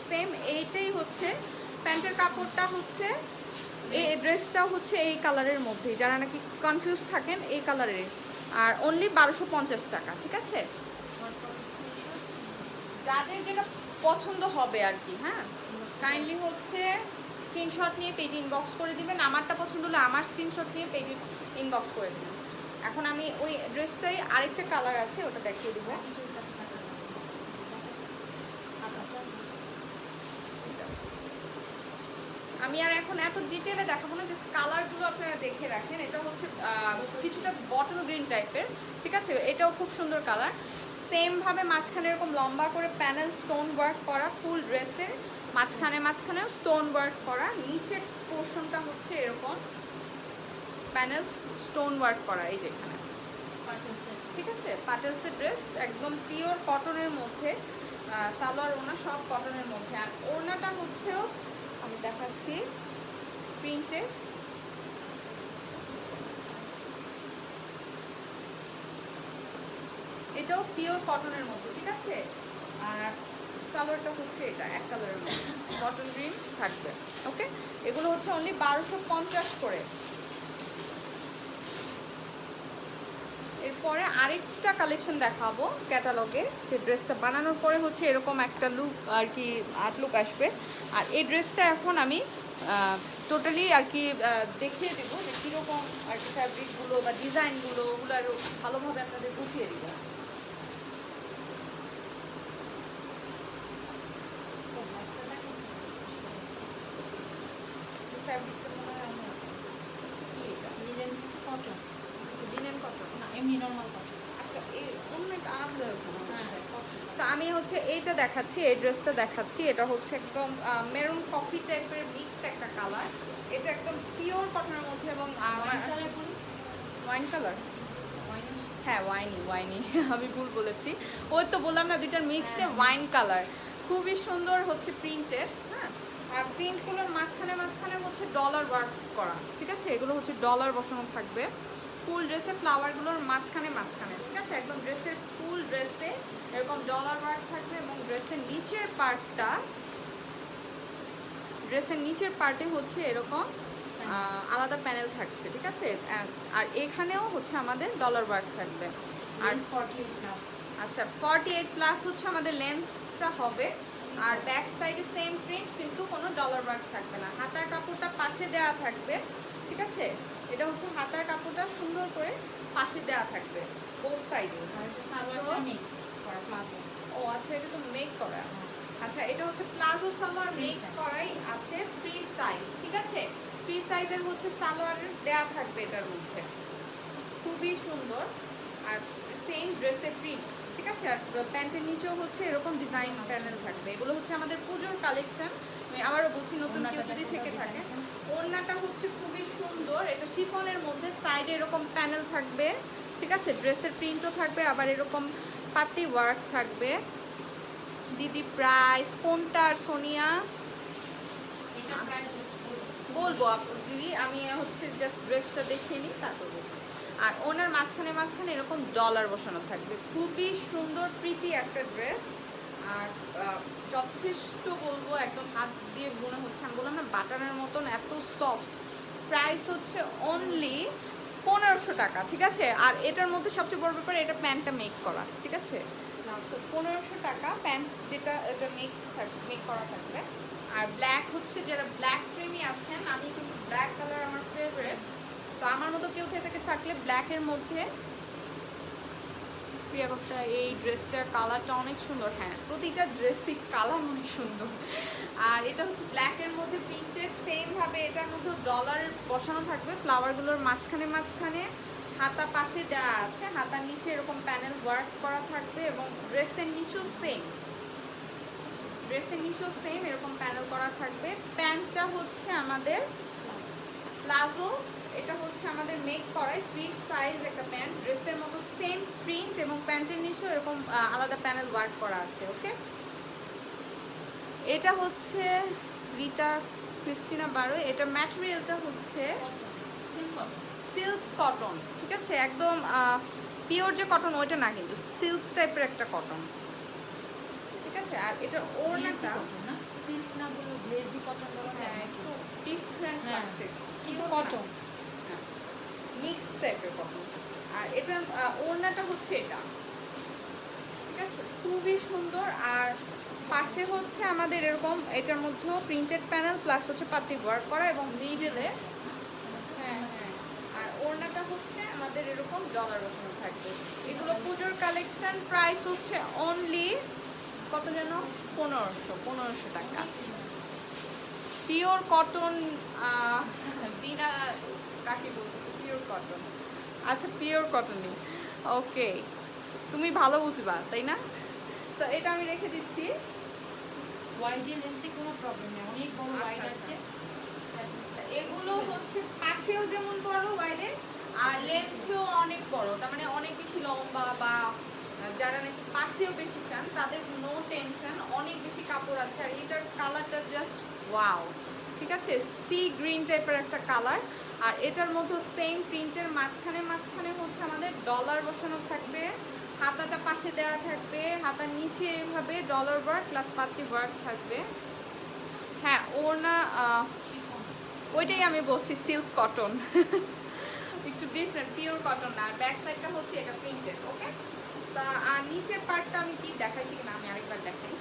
সেম এইটাই হচ্ছে প্যান্টের কাপড়টা হচ্ছে। এই ড্রেসটা হচ্ছে এই কালারের মধ্যে, যারা নাকি কনফিউজ থাকেন এই কালারের। আর অনলি 1250 টাকা, ঠিক আছে? যাদের যেটা পছন্দ হবে আর কি, হ্যাঁ, কাইন্ডলি হচ্ছে স্ক্রিনশট নিয়ে পেজে ইনবক্স করে দিবেন। আমারটা পছন্দ হলে আমার স্ক্রিনশট নিয়ে পেজে ইনবক্স করে দিবেন। এখন আমি ওই ড্রেসটারই আরেকটা কালার আছে, ওটা দেখিয়ে দিব। আমি আর এখন এত ডিটেলে দেখাবো না, জাস্ট কালারগুলো আপনারা দেখে রাখেন। এটা হচ্ছে কিছুটা বটল গ্রিন টাইপের, ঠিক আছে? এটাও খুব সুন্দর কালার। সেমভাবে মাঝখানে এরকম লম্বা করে প্যানেল স্টোন ওয়ার্ক করা, ফুল ড্রেসের মাঝখানেও স্টোন ওয়ার্ক করা। নিচের পোর্শনটা হচ্ছে এরকম প্যানেল স্টোন ওয়ার্ক করা, এই যে এখানে, ঠিক আছে? পাটেলসের ড্রেস একদম পিওর কটনের মধ্যে, সালোয়ার ওড়না সব কটনের মধ্যে। আর ওড়নাটা হচ্ছেও আমি দেখাচ্ছি প্রিন্টেড। এটাও পিওর কটনের মধ্যে, ঠিক আছে? আর সালোয়ারটা হচ্ছে এটা এক কালারের মধ্যে, কটন গ্রিন থাকবে। ওকে, এগুলো হচ্ছে অনলি 1250 করে। এরপরে আরেকটা কালেকশন দেখাবো ক্যাটালগে, যে ড্রেসটা বানানোর পরে হচ্ছে এরকম একটা লুক আর কি, আর্ট লুক আসবে। আর এই ড্রেসটা এখন আমি টোটালি আর কি দেখিয়ে দেবো যে কীরকম আর কি ফ্যাব্রিকগুলো বা ডিজাইনগুলো, ওগুলো আরও ভালোভাবে আপনাদের বুঝিয়ে দেবো। ফ্যাব্রিকটা মনে হয় আমার কি, এটা লিনেন কটন, লিনেন কটন না এমনি নর্মাল কটন। আচ্ছা, এই অনেক আরামদায়ক মনে আমি হচ্ছে এইটা দেখাচ্ছি, এই ড্রেসটা দেখাচ্ছি। এটা হচ্ছে একদম মেরুন কফি টাইপের মিক্সড একটা কালার। এটা একদম পিওর কটনের মধ্যে এবং আমার ওয়াইন কালার, হ্যাঁ ওয়াইনি আমি ভুল বলেছি। ওই তো বললাম না দুইটার মিক্সডে ওয়াইন কালার, খুবই সুন্দর হচ্ছে প্রিন্টেড। হ্যাঁ, আর প্রিন্টগুলোর মাঝখানে মাঝখানে হচ্ছে ডলার ওয়ার্ক করা, ঠিক আছে? এগুলো হচ্ছে ডলার বসানো থাকবে ফুল ড্রেসে, ফ্লাওয়ারগুলোর মাঝখানে মাঝখানে, ঠিক আছে? একদম ড্রেসের ফুল ড্রেসে এরকম ডলার ওয়ার্ক থাকবে এবং ড্রেসের নিচের পার্টে হচ্ছে এরকম আলাদা প্যানেল থাকছে, ঠিক আছে? আর এখানেও হচ্ছে আমাদের ডলার ওয়ার্ক থাকবে। আর 48+। আচ্ছা 48+ হচ্ছে আমাদের লেন্থটা হবে। আর ব্যাক সাইডে সেম প্রিন্ট কিন্তু কোনো ডলার ওয়ার্ক থাকবে না। হাতার কাপড়টা পাশে দেওয়া থাকবে, ঠিক আছে? এটা হচ্ছে হাতার কাপড়টা সুন্দর করে পাশে দেওয়া থাকবে বোথ সাইডে। আর এটা সালোয়ারটা মেক করা প্লাজো। ও আচ্ছা, এটা তো মেক করা। আচ্ছা, এটা হচ্ছে প্লাজো সালোয়ার মেক করাই আছে, ফ্রি সাইজ, ঠিক আছে? ফ্রি সাইজের হচ্ছে সালোয়ার দেয়া থাকবে এটার মধ্যে, খুবই সুন্দর। আর সেম ড্রেসের প্রিন্ট, ঠিক আছে? আর প্যান্টের নিচেও হচ্ছে এরকম ডিজাইন প্যানেল থাকবে। এগুলো হচ্ছে আমাদের পুজোর কালেকশন। আমি আবারও বলছি, নতুন কেউ যদি থেকে থাকে, ওড়নাটা হচ্ছে খুবই সুন্দর। এটা শিফনের মধ্যে সাইডে এরকম প্যানেল থাকবে, ঠিক আছে? ড্রেসের প্রিন্টও থাকবে, আবার এরকম পাতি ওয়ার্ক থাকবে। দিদি প্রাইস কোনটা? আর সোনিয়া এটা প্রাইস বলবো দিদি, আমি হচ্ছে জাস্ট ড্রেসটা দেখিয়ে নিই, তারপর বলছি। আর ওনার মাঝখানে মাঝখানে এরকম ডলার বসানো থাকবে, খুবই সুন্দর প্রীতি একটা ড্রেস। আর যথেষ্ট বলবো, একদম হাত দিয়ে মনে হচ্ছে, আমি বললাম না বাটারের মতন এত সফট। প্রাইস হচ্ছে অনলি 1500 টাকা, ঠিক আছে? আর এটার মধ্যে সবচেয়ে বড় ব্যাপার, এটা প্যান্টটা মেক করা, ঠিক আছে? 1500 টাকা প্যান্ট, যেটা এটা মেক করা থাকবে। আর ব্ল্যাক হচ্ছে, যারা ব্ল্যাক প্রেমী আছেন, আমি কিন্তু ব্ল্যাক কালার আমার ফেভারিট, তো আমার মতো কেউ থেকে থাকলে ব্ল্যাকের মধ্যে প্রিয়া কোস্তা, এই ড্রেসটার কালারটা অনেক সুন্দর। হ্যাঁ, প্রতিটা ড্রেসই কালার অনেক সুন্দর। আর এটা হচ্ছে ব্ল্যাকের মধ্যে প্রিন্টের, সেমভাবে এটার মধ্যে ডলার বসানো থাকবে ফ্লাওয়ারগুলোর মাঝখানে মাঝখানে। হাতা পাশে দেওয়া আছে, হাতার নিচে এরকম প্যানেল ওয়ার্ক করা থাকবে এবং ড্রেসের নিচেও সেম এরকম প্যানেল করা থাকবে। প্যান্টটা হচ্ছে আমাদের প্লাজো, এটা হচ্ছে আমাদের মেক করাই ফ্রি সাইজ একটা প্যান্ট, ড্রেসের মতো সেম প্রিন্ট এবং প্যান্টের নিচেও এরকম আলাদা প্যানেল ওয়ার্ক করা আছে। ওকে, এটা হচ্ছে রিতা ক্রিস্টিনা বারো। এটা ম্যাটেরিয়ালটা হচ্ছে সিল্ক কটন, ঠিক আছে? একদম পিওর যে কটন ওইটা না, কিন্তু সিল্ক টাইপের একটা কটন, ঠিক আছে? আর এটা ওড়নাটা না সিল্ক না বলে গ্লেজি কটন বলা যায়, একটু ডিফারেন্ট আছে, কিন্তু কটন মিক্স টাইপের কটন। আর এটা ওড়নাটা হচ্ছে এটা, ঠিক আছে? খুবই সুন্দর। আর পাশে হচ্ছে আমাদের এরকম এটার মধ্যেও প্রিন্টেড প্যানেল প্লাস হচ্ছে পাতি ওয়ার্ক করা এবং মিডলে, হ্যাঁ, আর ওড়নাটা হচ্ছে আমাদের এরকম ডলার বসানো থাকবে। এগুলো পুজোর কালেকশন। প্রাইস হচ্ছে অনলি কত যেন? 1500 টাকা। পিওর কটন, দিনা কাকে বলতেছে পিওর কটন? আচ্ছা, পিওর কটনই, ওকে, তুমি ভালো বুঝবা, তাই না? তো এটা আমি রেখে দিচ্ছি। ওয়াইডের লেন্থে কোনো প্রবলেম নেই, অনেক বড় ওয়াইড আছে। এগুলো হচ্ছে পাশেও যেমন বড় ওয়াইডে, আর লেন্থেও অনেক বড়, তার মানে অনেক বেশি লম্বা, বা যারা নাকি পাশেও বেশি চান তাদের নো টেনশন, অনেক বেশি কাপড় আছে। আর এটার কালারটা জাস্ট ওয়াও, ঠিক আছে? সি গ্রিন টাইপের একটা কালার। আর এটার মধ্যে সেম প্রিন্টের মাঝখানে মাঝখানে হচ্ছে আমাদের ডলার বসানো থাকবে, হাতাটা পাশে দেওয়া থাকবে, হাতার নিচে এভাবে ডলার ওয়ার্ক প্লাস পাতি ওয়ার্ক থাকবে। হ্যাঁ, ওড়না ওইটাই আমি বলছি, সিল্ক কটন, একটু ডিফারেন্ট, পিওর কটন না। আর ব্যাক সাইডটা হচ্ছে এটা প্রিন্টেড। ওকে, তা আর নিচের পার্টটা আমি কি দেখাইছি কিনা আমি আরেকবার দেখাই।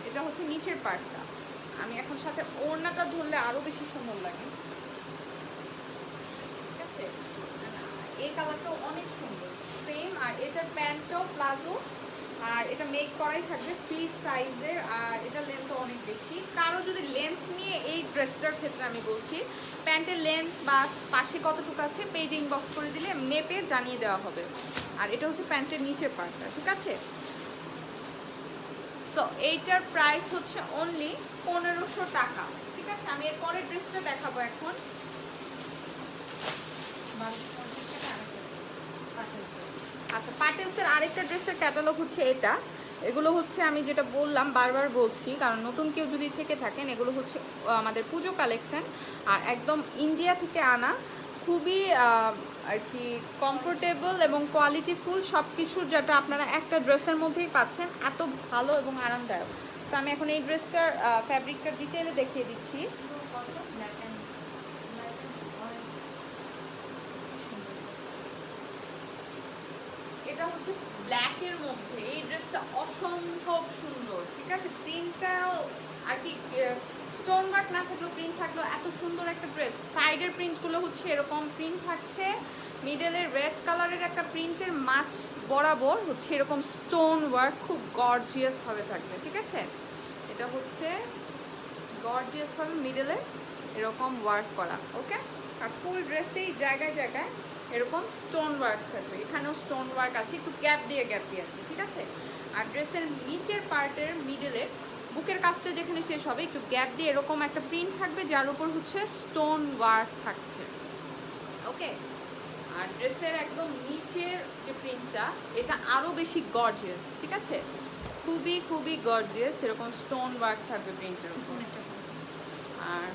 এটা হচ্ছে নিচের পার্টটা, আমি এখন সাথে ওড়নাটা ধরলে আরো বেশি সুন্দর লাগে, ঠিক আছে? এই কালারটাও অনেক সুন্দর, সেম। আর এটার প্যান্টটাও প্লাজো, আর এটা মেক করাই থাকবে ফ্রি সাইজের। আর এটা লেন্থও অনেক বেশি। কারো যদি লেন্থ নিয়ে, এই ড্রেসটার ক্ষেত্রে আমি বলছি, প্যান্টের লেন্থ বা পাশে কতটুকু আছে পেজ ইনবক্স করে দিলে মেপে জানিয়ে দেওয়া হবে। আর এটা হচ্ছে প্যান্টের নিচের পার্টটা, ঠিক আছে? সো এইটার প্রাইস হচ্ছে অনলি 1500 টাকা। ঠিক আছে, আমি এর পরের ড্রেসটা দেখাবো এখন। 1250 টাকা আরেকটা ড্রেস পাটেলসের। আচ্ছা, প্যাটেলসের আরেকটা ড্রেসের ক্যাটালগ হচ্ছে এটা। এগুলো হচ্ছে আমি যেটা বললাম, বারবার বলছি, কারণ নতুন কেউ যদি থেকে থাকেন, এগুলো হচ্ছে আমাদের পুজো কালেকশন, আর একদম ইন্ডিয়া থেকে আনা, খুবই আর কি কমফোর্টেবল এবং কোয়ালিটিফুল সব কিছুর, যেটা আপনারা একটা ড্রেসের মধ্যেই পাচ্ছেন, এত ভালো এবং আরামদায়ক। তো আমি এখন এই ড্রেসটার ফ্যাব্রিকটার ডিটেলে দেখিয়ে দিচ্ছি। পুরো কটন, ব্ল্যাক অ্যান্ড অরেঞ্জ, সুন্দর ড্রেস। এটা হচ্ছে ব্ল্যাকের মধ্যে, এই ড্রেসটা অসম্ভব সুন্দর। ঠিক আছে, প্রিন্টটাও আর কি স্টোন ওয়ার্ক না থাকলেও প্রিন্ট থাকলেও এত সুন্দর একটা ড্রেস। সাইডের প্রিন্টগুলো হচ্ছে এরকম প্রিন্ট থাকছে, মিডলের রেড কালারের একটা প্রিন্টের মাছ বরাবর হচ্ছে এরকম স্টোন ওয়ার্ক, খুব গর্জিয়াস ভাবে থাকবে। ঠিক আছে, এটা হচ্ছে গর্জিয়াস ভাবে মিডলে এরকম ওয়ার্ক করা। ওকে, আর ফুল ড্রেসেই জায়গায় জায়গায় এরকম স্টোন ওয়ার্ক থাকবে, এখানেও স্টোন ওয়ার্ক আছে, একটু গ্যাপ দিয়ে আর কি। ঠিক আছে, আর ড্রেসের নিচের পার্টের মিডলে বুকের কাজটা যেখানে শেষ হবে একটু গ্যাপ দিয়ে এরকম একটা প্রিন্ট থাকবে, যার উপর হচ্ছে স্টোন ওয়ার্ক থাকছে। ওকে, আর ড্রেসের একদম নিচের যে প্রিন্টটা, এটা আরও বেশি গর্জিয়াস। ঠিক আছে, খুবই খুবই গর্জিয়াস, এরকম স্টোন ওয়ার্ক থাকবে প্রিন্টের উপর। চিকন একটা আর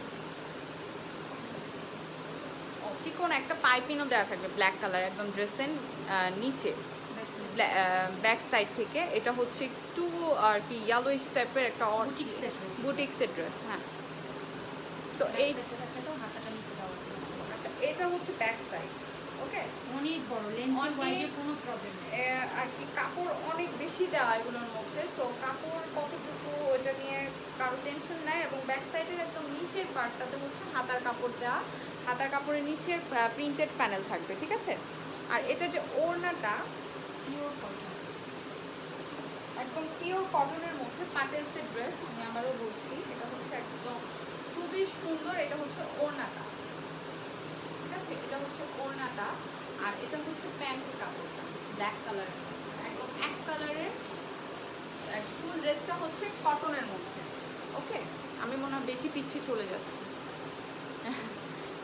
চিকন একটা পাইপিনও দেওয়া থাকবে ব্ল্যাক কালার একদম ড্রেসের নিচে ব্যাক সাইড থেকে। এটা হচ্ছে একটু আর কি ইয়েলোইশ টাইপের একটা বুটিক্সের ড্রেস। হ্যাঁ, তো এই হাতাটা নিচে দেওয়া আছে। আচ্ছা, এটা হচ্ছে ব্যাক সাইড। ওকে, অনেক বড়, লেন্থ ওয়াইডে কোনো প্রবলেম নেই আর কি কাপড় অনেক বেশি দেওয়া এগুলোর মধ্যে, সো কাপড় কতটুকু ওটা নিয়ে কারো টেনশন নেই। এবং ব্যাক সাইডের একদম নিচের পার্টটাতে হচ্ছে হাতার কাপড় দেওয়া, হাতার কাপড়ের নিচের প্রিন্টেড প্যানেল থাকবে। ঠিক আছে, আর এটা যে ওড়নাটা পিওর কটন, একদম পিওর কটনের মধ্যে প্যাটেলসের ড্রেস, আমি আবারও বলছি, এটা হচ্ছে একদম খুবই সুন্দর। এটা হচ্ছে ওড়নাটা। ঠিক আছে, এটা হচ্ছে ওড়নাটা, আর এটা হচ্ছে প্যান্টের কাপড়টা ব্ল্যাক কালারের, একদম এক কালারের। ফুল ড্রেসটা হচ্ছে কটনের মধ্যে। ওকে, আমি মনে হয় বেশি পিছিয়ে চলে যাচ্ছি।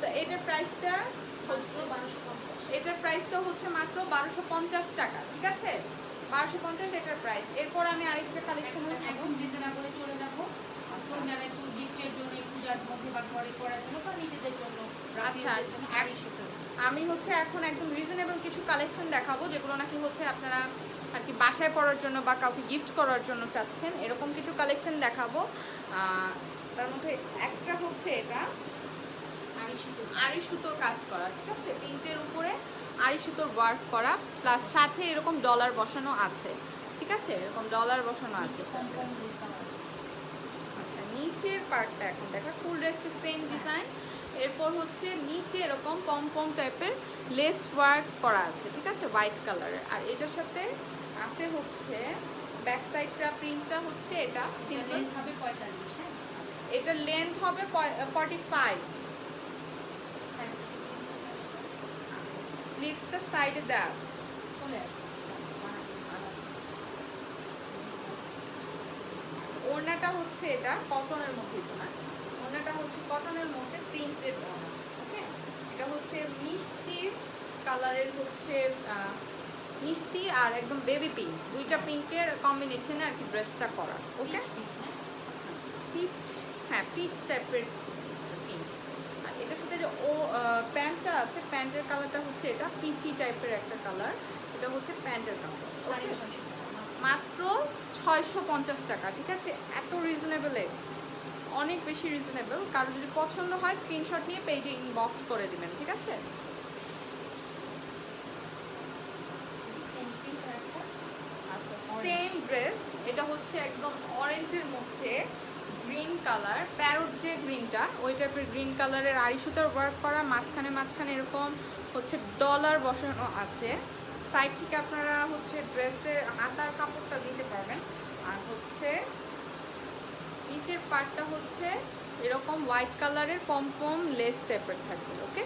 তো এটার প্রাইসটা হচ্ছে 1250। এটার প্রাইসটা হচ্ছে মাত্র 1250 টাকা। ঠিক আছে, 1250 এটার প্রাইস। এরপর আমি আরেকটা কালেকশন একদম রিজনেবলে চলে যাবো। আচ্ছা। তো যারা একটু গিফটের জন্য, পূজার মধ্যে বা ঘরে পরার জন্য বা নিজেদের জন্য, আচ্ছা, রাফিজের জন্য 250 টাকা। আমি হচ্ছে এখন একদম রিজনেবল কিছু কালেকশন দেখাবো, যেগুলো নাকি হচ্ছে আপনারা আর কি বাসায় পরার জন্য বা কাউকে গিফট করার জন্য চাচ্ছেন, এরকম কিছু কালেকশন দেখাবো। তার মধ্যে একটা হচ্ছে এটা আড়ি সুতোর কাজ করা। ঠিক আছে, প্রিন্টের উপরে আড়ি সুতোর ওয়ার্ক করা, প্লাস সাথে এরকম ডলার বসানো আছে। ঠিক আছে, এরকম ডলার বসানো আছে সাথে। কম ডিসকাউন্ট আছে। আচ্ছা, নিচের পার্টটা এখন দেখা, ফুল ড্রেসের সেম ডিজাইন। এরপর হচ্ছে নিচে এরকম পম পম টাইপের লেস ওয়ার্ক করা আছে। ঠিক আছে, হোয়াইট কালারের। আর এটার সাথে আছে হচ্ছে ব্যাক সাইডটা প্রিন্টটা হচ্ছে এটা সিম্পল লেন্থ হবে 45। হ্যাঁ, এটা লেন্থ হবে 45। সাইড থেকে আচ্ছা, স্লিভসটা সাইডে দেওয়া আছে। চলে আসবে। আচ্ছা, ওড়নাটা হচ্ছে এটা কটনের মধ্যে, তো না, ওড়নাটা হচ্ছে কটনের মধ্যে প্রিন্টেড ওড়না। ওকে, এটা হচ্ছে মিষ্টি কালারের, হচ্ছে মিষ্টি আর একদম বেবি পিঙ্ক, দুইটা পিঙ্কের কম্বিনেশনে আর কি ড্রেসটা করা। ওকে, পিচ, হ্যাঁ পিচ টাইপের পিঙ্ক। আর এটার সাথে যে প্যান্টটা আছে, প্যান্টের কালারটা হচ্ছে এটা পিচি টাইপের একটা কালার। এটা হচ্ছে প্যান্টের কালার। ওকে, মাত্র 650 টাকা। ঠিক আছে, এত রিজনেবলে, অনেক বেশি রিজনেবল। কারো যদি পছন্দ হয় স্ক্রিনশট নিয়ে পেজে ইনবক্স করে দিবেন। ঠিক আছে, আচ্ছা, সেম ড্রেস, এটা হচ্ছে একদম অরেঞ্জের মধ্যে গ্রিন কালার, প্যারট যে গ্রিনটা, ওই টাইপের গ্রিন কালারের আড়ি সুতার ওয়ার্ক করা, মাঝখানে মাঝখানে এরকম হচ্ছে ডলার বসানো আছে। সাইড থেকে আপনারা হচ্ছে ড্রেসের হাতার কাপড়টা দিতে পারবেন। আর হচ্ছে নিচের পার্টটা হচ্ছে এরকম হোয়াইট কালারের পমপম লেস টাইপের থাকবে। ওকে,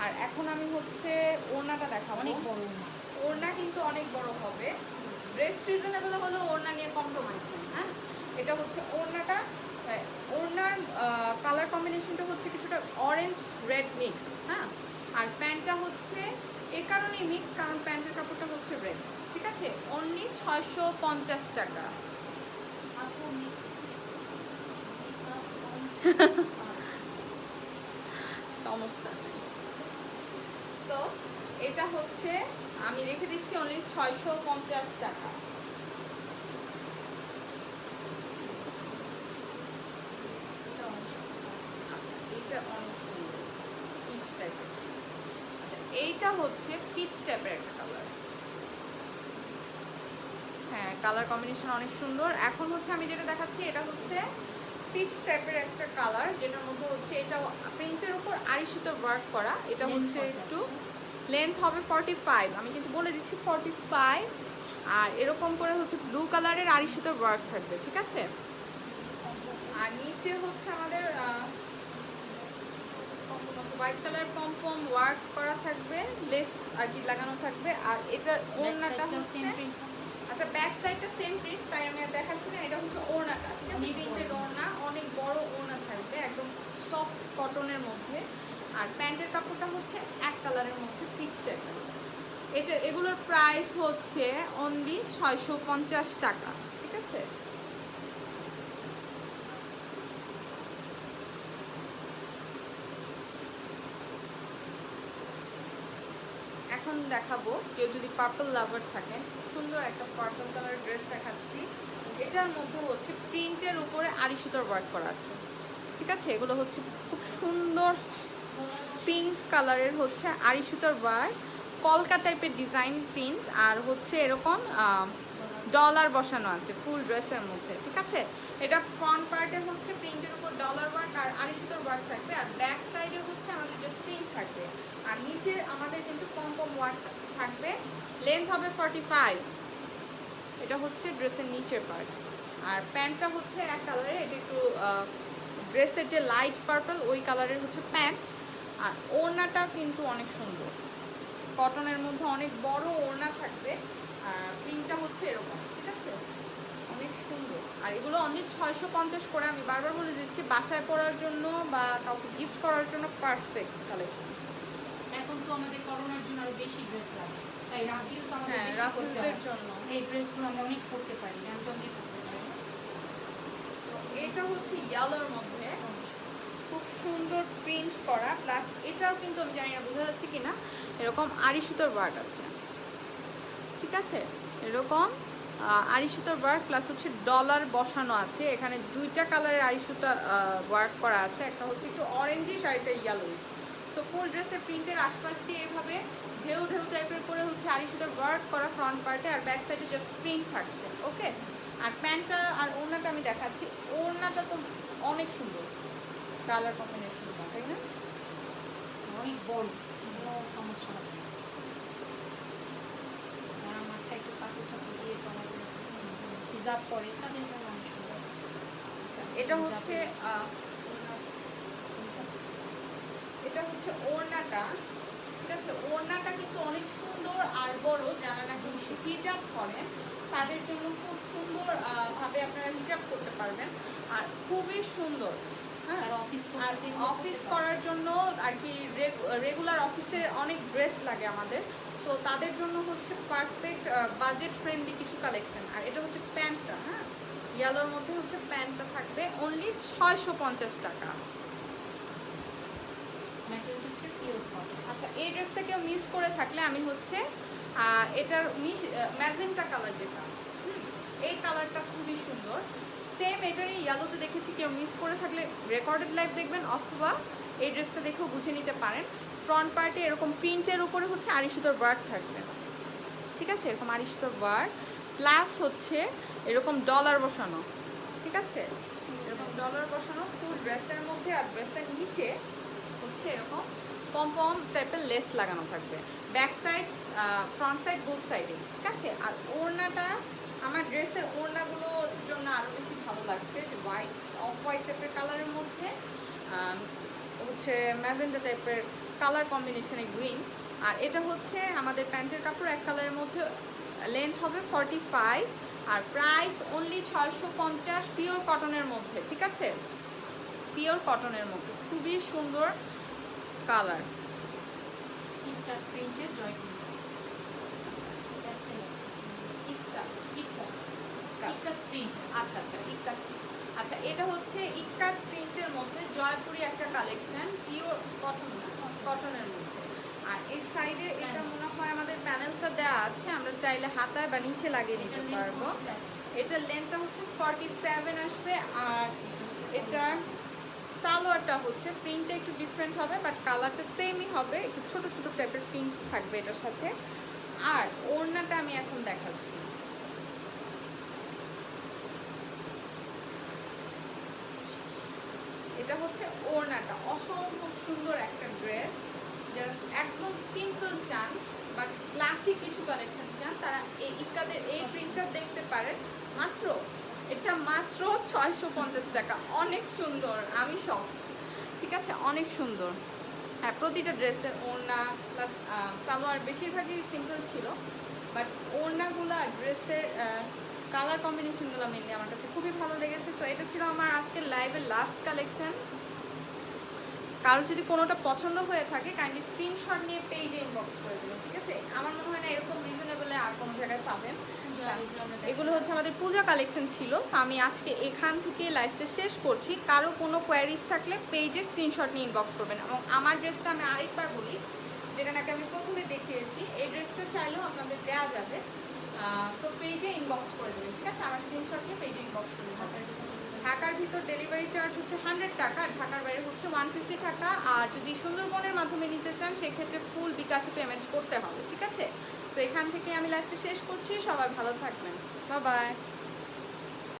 আর এখন আমি হচ্ছে ওড়নাটা দেখাবো। অনেক বড় না, ওড়না কিন্তু অনেক বড় হবে। ড্রেস রিজনেবল হলো, ওড়না নিয়ে কম্প্রোমাইজ নেই। হ্যাঁ, এটা হচ্ছে ওড়নাটা, ওড়নার কালার কম্বিনেশনটা হচ্ছে কিছুটা অরেঞ্জ রেড মিক্সড। হ্যাঁ, আর প্যান্টটা হচ্ছে এই কারণেই মিক্সড, কারণ প্যান্টের কাপড়টা হচ্ছে রেড। ঠিক আছে, অনলি 650 টাকা। সমস্যা নেই। তো এটা হচ্ছে আমি রেখে দিচ্ছি অনলি 650 টাকা। আচ্ছা, এটা অনেক সুন্দর পিচ টাইপের। আচ্ছা, এইটা হচ্ছে পিচ টাইপের একটা কালার। হ্যাঁ, কালার কম্বিনেশন অনেক সুন্দর। এখন হচ্ছে আমি যেটা দেখাচ্ছি এটা হচ্ছে পিচ টাইপের একটা কালার, যেটার মধ্যে হচ্ছে এটা প্রিন্টের উপর আড়ি সুতোর ওয়ার্ক করা। এটা হচ্ছে একটু লেন্থ হবে 45, আমি কিন্তু বলে দিচ্ছি 45। আর এরকম করে হচ্ছে ব্লু কালারের আড়ি সুতোর ওয়ার্ক থাকবে। ঠিক আছে, আর নিচে হচ্ছে আমাদের হোয়াইট কালার পম ওয়ার্ক করা থাকবে, লেস আর কি লাগানো থাকবে। আর এটার ওড়নাটা হচ্ছে, আচ্ছা ব্যাক সাইডটা সেম প্রিন্ট, তাই আমি আর দেখাচ্ছি না। এটা হচ্ছে ওড়নাটা। ঠিক আছে, প্রিন্টেড ওড়না, অনেক বড় ওড়না থাকবে, একদম সফট কটনের মধ্যে। আর প্যান্টের কাপড়টা হচ্ছে এক কালারের মধ্যে পিচ টাইপের। এটা এগুলোর প্রাইস হচ্ছে অনলি 650 টাকা। ঠিক আছে, এখন দেখাবো কেউ যদি পার্পল লাভার থাকেন, সুন্দর একটা পার্পল কালার ড্রেস দেখাচ্ছি। এটার মধ্যে হচ্ছে প্রিন্টের উপরে আড়ি সুতোর ওয়ার্ক করা আছে। ঠিক আছে, এগুলো হচ্ছে খুব সুন্দর পিঙ্ক কালারের হচ্ছে আড়ি সুতোর ওয়ার্ক, কলকা টাইপের ডিজাইন প্রিন্ট। আর হচ্ছে এরকম ডলার বসানো আছে ফুল ড্রেসের মধ্যে। ঠিক আছে, এটা ফ্রন্ট পার্টে হচ্ছে প্রিন্টের উপর ডলার ওয়ার্ক আর আড়ি সুতোর ওয়ার্ক থাকবে, আর ব্যাক সাইডে হচ্ছে আমাদের জাস্ট প্রিন্ট থাকবে। আর নিচে আমাদের কিন্তু পম ওয়ার্ক থাকবে। লেন্থ হবে 45। এটা হচ্ছে ড্রেসের নিচের পার্ট। আর প্যান্টটা হচ্ছে এক কালারের, এটা একটু ড্রেসের যে লাইট পার্পল ওই কালারের হচ্ছে প্যান্ট। আর ওড়নাটা কিন্তু অনেক সুন্দর, কটনের মধ্যে অনেক বড় ওড়না থাকবে। আর প্রিন্টটা হচ্ছে এরকম। ঠিক আছে, অনেক সুন্দর। আর এগুলো অনলি 650 করে। আমি বারবার বলে দিচ্ছি, বাসায় পরার জন্য বা কাউকে গিফট করার জন্য পারফেক্ট কালেকশন। এখন তো আমাদের করোনার জন্য আরো বেশি ড্রেস লাগে, তাই রাফিউজ আমাদের হ্যাঁ, বেশি করতে রাফেলসের হয়। জন্য এই ড্রেসগুলো আমরা অনেক করতে পারি, র্যান্ডমলি করতে পারি। এটা হচ্ছে ইয়েলোর মধ্যে খুব সুন্দর প্রিন্ট করা, প্লাস এটাও কিন্তু আমি জানি না বোঝা যাচ্ছে কিনা, এরকম আড়ি সুতোর ওয়ার্ক আছে। ঠিক আছে, এরকম আড়ি সুতোর ওয়ার্ক প্লাস হচ্ছে ডলার বসানো আছে। এখানে দুইটা কালারের আড়ি সুতা ওয়ার্ক করা আছে, একটা হচ্ছে একটু অরেঞ্জিশ আর একটা ইয়েলোইশ। সো ফুল ড্রেসের প্রিন্টের আশপাশ দিয়ে এভাবে ঢেউ ঢেউ টাইপের করে হচ্ছে আড়ি সুতোর ওয়ার্ক করা ফ্রন্ট পার্টে, আর ব্যাক সাইডে জাস্ট প্রিন্ট থাকছে। ওকে, আর প্যান্টটা আর ওড়নাটা আমি দেখাচ্ছি। ওড়নাটা তো অনেক সুন্দর কালার কম্বিনেশন, তাই না? অনেক বড়, কোনো সমস্যা হবে না। যারা মাথায় একটু কাপড় চাপড় দিয়ে চলাফেরা হিজাব করে তাদের জন্য অনেক সুন্দর। আচ্ছা, এটা হচ্ছে এটা হচ্ছে ওড়নাটা। ঠিক আছে, ওড়নাটা কিন্তু অনেক সুন্দর আর বড়। যারা নাকি হিজাব করেন তাদের জন্য খুব সুন্দর ভাবে আপনারা হিজাব করতে পারবেন, আর খুবই সুন্দর। হ্যাঁ, যারা অফিস আর অফিস করার জন্য আর কি রেগুলার অফিসে অনেক ড্রেস লাগে আমাদের, সো তাদের জন্য হচ্ছে পারফেক্ট বাজেট ফ্রেন্ডলি কিছু কালেকশন। আর এটা হচ্ছে প্যান্টটা। হ্যাঁ, ইয়েলোর মধ্যে হচ্ছে প্যান্টটা থাকবে অনলি 650 টাকা। ম্যাটেরিয়াল হচ্ছে পিওর কটন। আচ্ছা, এই ড্রেসটা কেউ মিস করে থাকলে আমি হচ্ছে এটার ম্যাজেন্টা কালার যেটা, এই কালারটা খুবই সুন্দর। সেম এটারই ইয়েলোতে দেখেছি, কেউ মিস করে থাকলে রেকর্ডেড লাইভ দেখবেন, অথবা এই ড্রেসটা দেখেও বুঝে নিতে পারেন। ফ্রন্ট পার্টে এরকম প্রিন্টের উপরে হচ্ছে আড়ি সুতোর ওয়ার্ক থাকবে। ঠিক আছে, এরকম আড়ি সুতোর ওয়ার্ক প্লাস হচ্ছে এরকম ডলার বসানো। ঠিক আছে, এরকম ডলার বসানো ফুল ড্রেসের মধ্যে। আর ড্রেসের নিচে হচ্ছে এরকম পম টাইপের লেস লাগানো থাকবে, back side front side both সাইডে। ঠিক আছে, আর ওড়নাটা আমার ড্রেসের ওড়নাগুলোর জন্য আরও বেশি ভালো লাগছে, যে হোয়াইট অফ হোয়াইট টাইপের কালারের মধ্যে হচ্ছে ম্যাজেন্টা টাইপের কালার কম্বিনেশনে গ্রিন। আর এটা হচ্ছে আমাদের প্যান্টের কাপড় এক কালারের মধ্যে লেন্থ হবে 45 আর প্রাইস অনলি 650 পিওর কটনের মধ্যে, ঠিক আছে? পিওর কটনের মধ্যে খুবই সুন্দর কালার। ইকাত প্রিন্টের জয়পুরি। আচ্ছা, এটা একটা আছে। ইক্কাত ইকাত ইক্কাত ইকাত প্রিন্ট। আচ্ছা আচ্ছা ইক্কাত। আচ্ছা এটা হচ্ছে ইক্কাত প্রিন্টের মধ্যে জয়পুরি একটা কালেকশন, পিওর কটন কটনের মধ্যে। আর এই সাইডে এটা মনে হয় আমাদের প্যানেলটা দেওয়া আছে, আমরা চাইলে হাতায় বা নিচে লাগিয়ে নিতে পারবো। এটার লেন্থটা হচ্ছে 47 আসবে। আর এটার সালোয়ারটা হচ্ছে প্রিন্টটা একটু ডিফারেন্ট হবে, বাট কালারটা সেমই হবে, একটু ছোট ছোট পেপার প্রিন্ট থাকবে এটার সাথে। আর ওড়নাটা আমি এখন দেখাচ্ছি। এটা হচ্ছে ওড়নাটা, অসম্ভব সুন্দর একটা ড্রেস। জাস্ট একদম সিম্পল চান বাট ক্লাসিক কিছু কালেকশন চান, তারা এই ইক্কাদের এই প্রিন্টটা দেখতে পারেন। মাত্র এটা মাত্র 650 টাকা। অনেক সুন্দর, আমি শক, ঠিক আছে? অনেক সুন্দর। হ্যাঁ, প্রতিটা ড্রেসের ওড়না প্লাস সালোয়ার বেশিরভাগই সিম্পল ছিল, বাট ওড়নাগুলো আর ড্রেসের কালার কম্বিনেশনগুলো মেনলি আমার কাছে খুবই ভালো লেগেছে। সো এটা ছিল আমার আজকের লাইভের লাস্ট কালেকশন। কারো যদি কোনোটা পছন্দ হয়ে থাকে কাইন্ডলি স্ক্রিনশট নিয়ে পেজে ইনবক্স করে দেবেন, ঠিক আছে? আমার মনে হয় না এরকম রিজনেবলে আর কোনো জায়গায় পাবেন। এগুলো হচ্ছে আমাদের পূজা কালেকশন ছিল। তো আমি আজকে এখান থেকে লাইভটা শেষ করছি। কারো কোনো কোয়ারিজ থাকলে পেজে স্ক্রিনশট নিয়ে ইনবক্স করবেন। এবং আমার ড্রেসটা আমি আরেকবার বলি, যেটা নাকি আমি প্রথমে দেখিয়েছি, এই ড্রেসটা চাইলেও আপনাদের দেওয়া যাবে। সো পেজে ইনবক্স করে দেবেন, ঠিক আছে? আমার স্ক্রিনশট নিয়ে পেজে ইনবক্স করে দেবেন। ঢাকার ভিতর ডেলিভারি চার্জ হচ্ছে 100 টাকা, আর ঢাকার বাইরে হচ্ছে 150 টাকা। আর যদি সুন্দরবনের মাধ্যমে নিতে চান সেক্ষেত্রে ফুল বিকাশে পেমেন্ট করতে হবে, ঠিক আছে? সো এখান থেকে আমি লাইভটা শেষ করছি। সবাই ভালো থাকবেন, বাই বাই।